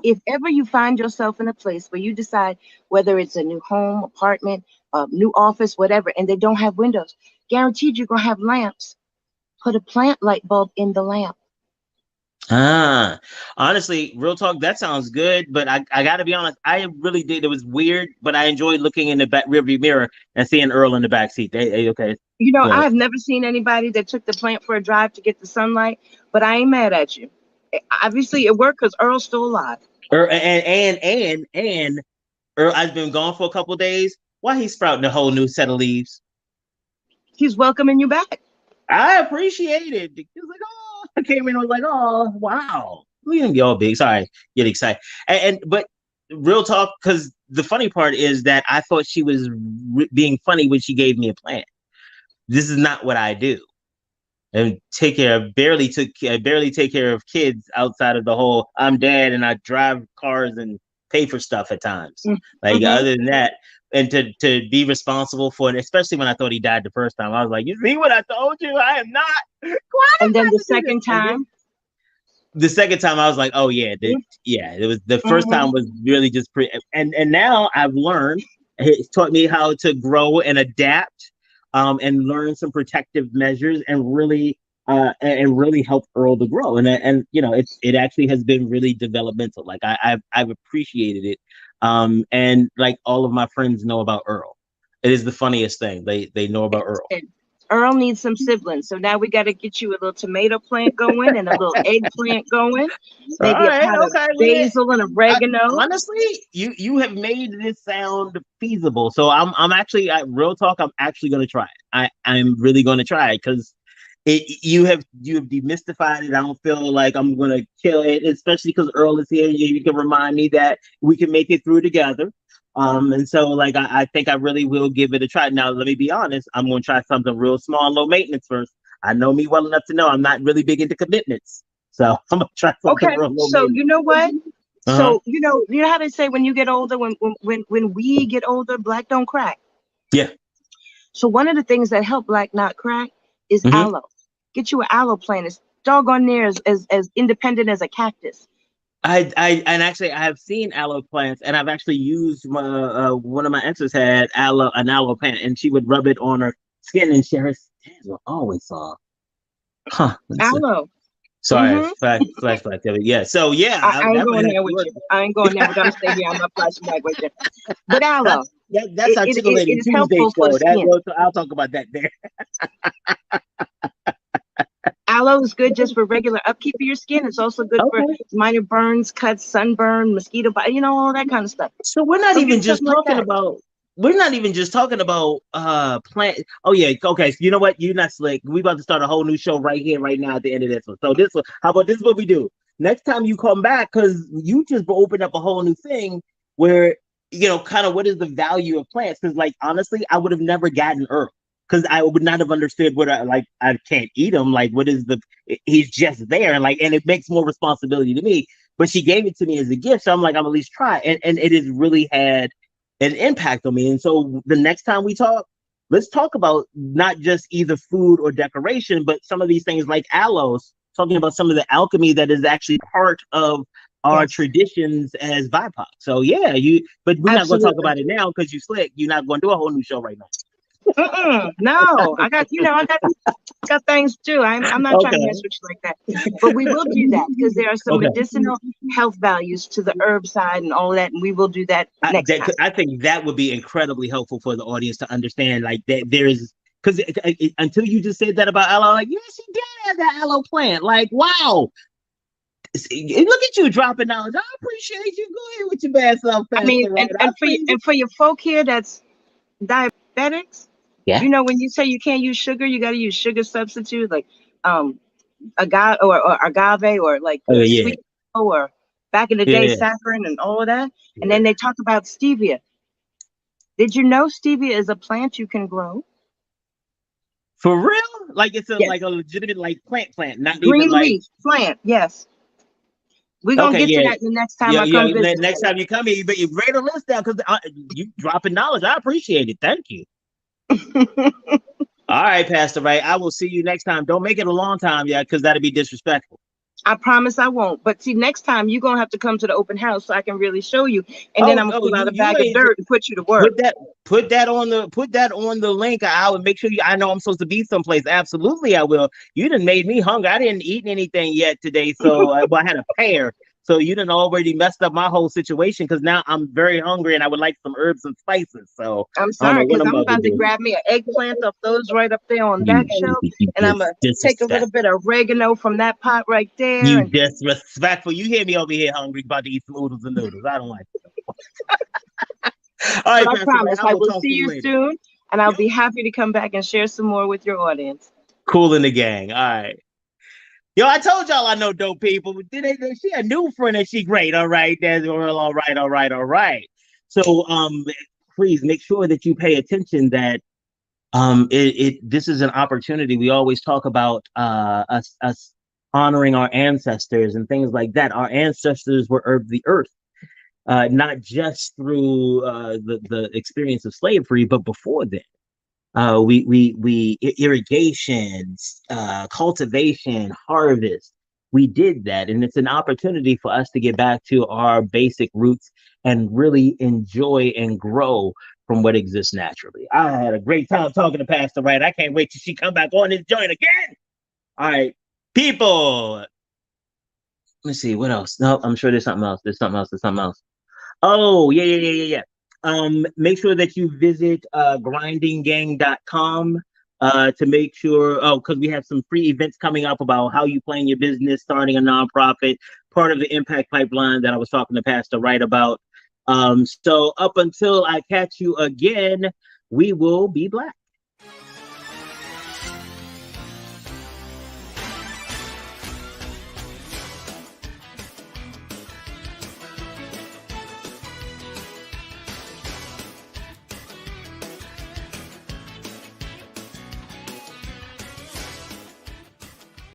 Speaker 2: If ever you find yourself in a place where you decide whether it's a new home, apartment, new office, whatever, and they don't have windows, guaranteed you're going to have lamps. Put a plant light bulb in the lamp.
Speaker 1: Honestly, real talk, that sounds good, but I gotta be honest, I really did. It was weird, but I enjoyed looking in the back rearview mirror and seeing Earl in the back seat. Okay.
Speaker 2: I have never seen anybody that took the plant for a drive to get the sunlight, but I ain't mad at you. Obviously, it worked because Earl's still alive.
Speaker 1: And Earl, I've been gone for a couple of days. Why he's sprouting a whole new set of leaves?
Speaker 2: He's welcoming you back.
Speaker 1: I appreciate it. He was like, oh, I came in and was like, oh, wow. We didn't get all big. Sorry, get excited. But real talk, because the funny part is that I thought she was being funny when she gave me a plant. This is not what I do. And barely take care of kids outside of the whole I'm dad and I drive cars and pay for stuff at times. Other than that, and to be responsible for it, especially when I thought he died the first time, I was like, you see what I told you? I am not.
Speaker 2: And then the second time?
Speaker 1: The second time I was like, oh yeah, it was the first time was really just and now I've learned, it's taught me how to grow and adapt, and learn some protective measures and really help Earl to grow. And it actually has been really developmental. Like I've appreciated it. And like all of my friends know about Earl. It is the funniest thing. They know about Earl.
Speaker 2: Earl needs some siblings, so now we got to get you a little tomato plant going and a little eggplant going. Maybe a pot of basil and oregano.
Speaker 1: Honestly, you have made this sound feasible. So I'm actually, real talk, I'm actually going to try it. I'm really going to try it because you have demystified it. I don't feel like I'm going to kill it, especially because Earl is here. You can remind me that we can make it through together. And so I think I really will give it a try. Now, let me be honest. I'm going to try something real small, low maintenance first. I know me well enough to know I'm not really big into commitments. So I'm going to try something real low maintenance.
Speaker 2: So you know what? So, you know how they say when you get older, when we get older, black don't crack.
Speaker 1: Yeah.
Speaker 2: So one of the things that help black not crack is aloe. Get you an aloe plant. doggone near as independent as a cactus.
Speaker 1: And actually I have seen aloe plants, and I've actually used my one of my exes had an aloe plant, and she would rub it on her skin, and her hands were always soft. Huh.
Speaker 2: Aloe.
Speaker 1: Sorry, flashback to it. Yeah. So yeah,
Speaker 2: I ain't
Speaker 1: that might
Speaker 2: going there
Speaker 1: actually
Speaker 2: with
Speaker 1: work.
Speaker 2: you. I ain't going there. We're gonna stay here. I'm not flashing back with you. But aloe,
Speaker 1: That's our
Speaker 2: it
Speaker 1: Titillating
Speaker 2: is
Speaker 1: Tuesday
Speaker 2: helpful for
Speaker 1: show.
Speaker 2: the skin.
Speaker 1: I'll talk about that there.
Speaker 2: Aloe is good just for regular upkeep of your skin. It's also good for
Speaker 1: Okay.
Speaker 2: minor burns, cuts, sunburn, mosquito bite, all that kind of stuff.
Speaker 1: So we're not
Speaker 2: So
Speaker 1: even
Speaker 2: get
Speaker 1: just
Speaker 2: something like
Speaker 1: talking
Speaker 2: that.
Speaker 1: about plant. Oh yeah, okay. So you know what? You're not slick. We about to start a whole new show right here, right now at the end of this one. So this one, how about this is what we do? Next time you come back, because you just opened up a whole new thing where kind of what is the value of plants? Because like honestly, I would have never gotten Earl. Because I would not have understood what I can't eat him. Like, what is he's just there. And it makes more responsibility to me. But she gave it to me as a gift. So I'm like, I'm at least try. And it has really had an impact on me. And so the next time we talk, let's talk about not just either food or decoration, but some of these things like aloes, talking about some of the alchemy that is actually part of our traditions as BIPOC. So yeah, but we're not going to talk about it now because you slick. You're not going to do a whole new show right now.
Speaker 2: No, I got things too. I'm not trying to mess with you like that. But we will do that because there are some medicinal health values to the herb side and all of that, and we will do that next time.
Speaker 1: I think that would be incredibly helpful for the audience to understand, like that there is, because until you just said that about aloe, like, yeah, she did have that aloe plant. Like, wow. Look at you dropping knowledge. I appreciate you. Go ahead with your bad self, Pastor.
Speaker 2: I mean, and for your folk here that's diabetics,
Speaker 1: yeah.
Speaker 2: When you say you can't use sugar, you got to use sugar substitute like agave or agave or like sweet or back in the day saccharin and all of that. And then they talk about stevia. Did you know stevia is a plant you can grow?
Speaker 1: For real? Like it's like a legitimate plant, not
Speaker 2: green
Speaker 1: even like
Speaker 2: leaf plant. Yes. We're gonna get to that the next time I come visit.
Speaker 1: Next time you come here, you write a list down because you dropping knowledge. I appreciate it. Thank you. All right, Pastor Wright. I will see you next time. Don't make it a long time yet, because that'd be disrespectful.
Speaker 2: I promise I won't. But see, next time you're gonna have to come to the open house so I can really show you. And then I'm gonna pull out a bag of dirt and put you to work.
Speaker 1: Put that on the link. I would make sure I know I'm supposed to be someplace. Absolutely, I will. You done made me hungry. I didn't eat anything yet today, so I had a pear. So you done already messed up my whole situation, because now I'm very hungry and I would like some herbs and spices. So
Speaker 2: I'm sorry, because I'm about to grab me an eggplant off those right up there on that shelf, and I'm gonna take a little bit of oregano from that pot right there.
Speaker 1: You disrespectful. You hear me over here hungry, about to eat some oodles and noodles. I don't like it. All right,
Speaker 2: I promise I will see you soon, and I'll be happy to come back and share some more with your audience.
Speaker 1: Cool in the gang. All right. Yo, I told y'all I know dope people. She a new friend and she great. All right, that's Earl. All right. So please make sure that you pay attention that this is an opportunity. We always talk about us honoring our ancestors and things like that. Our ancestors were of the earth, not just through the experience of slavery, but before then. We irrigation, cultivation, harvest. We did that, and it's an opportunity for us to get back to our basic roots and really enjoy and grow from what exists naturally. I had a great time talking to Pastor Wright. I can't wait till she come back on this joint again. All right, people. Let's see what else. No, I'm sure there's something else. There's something else. Oh yeah. Make sure that you visit grindinggang.com to make sure, because we have some free events coming up about how you plan your business, starting a nonprofit, part of the impact pipeline that I was talking to Pastor Wright about. So up until I catch you again, we will be Black.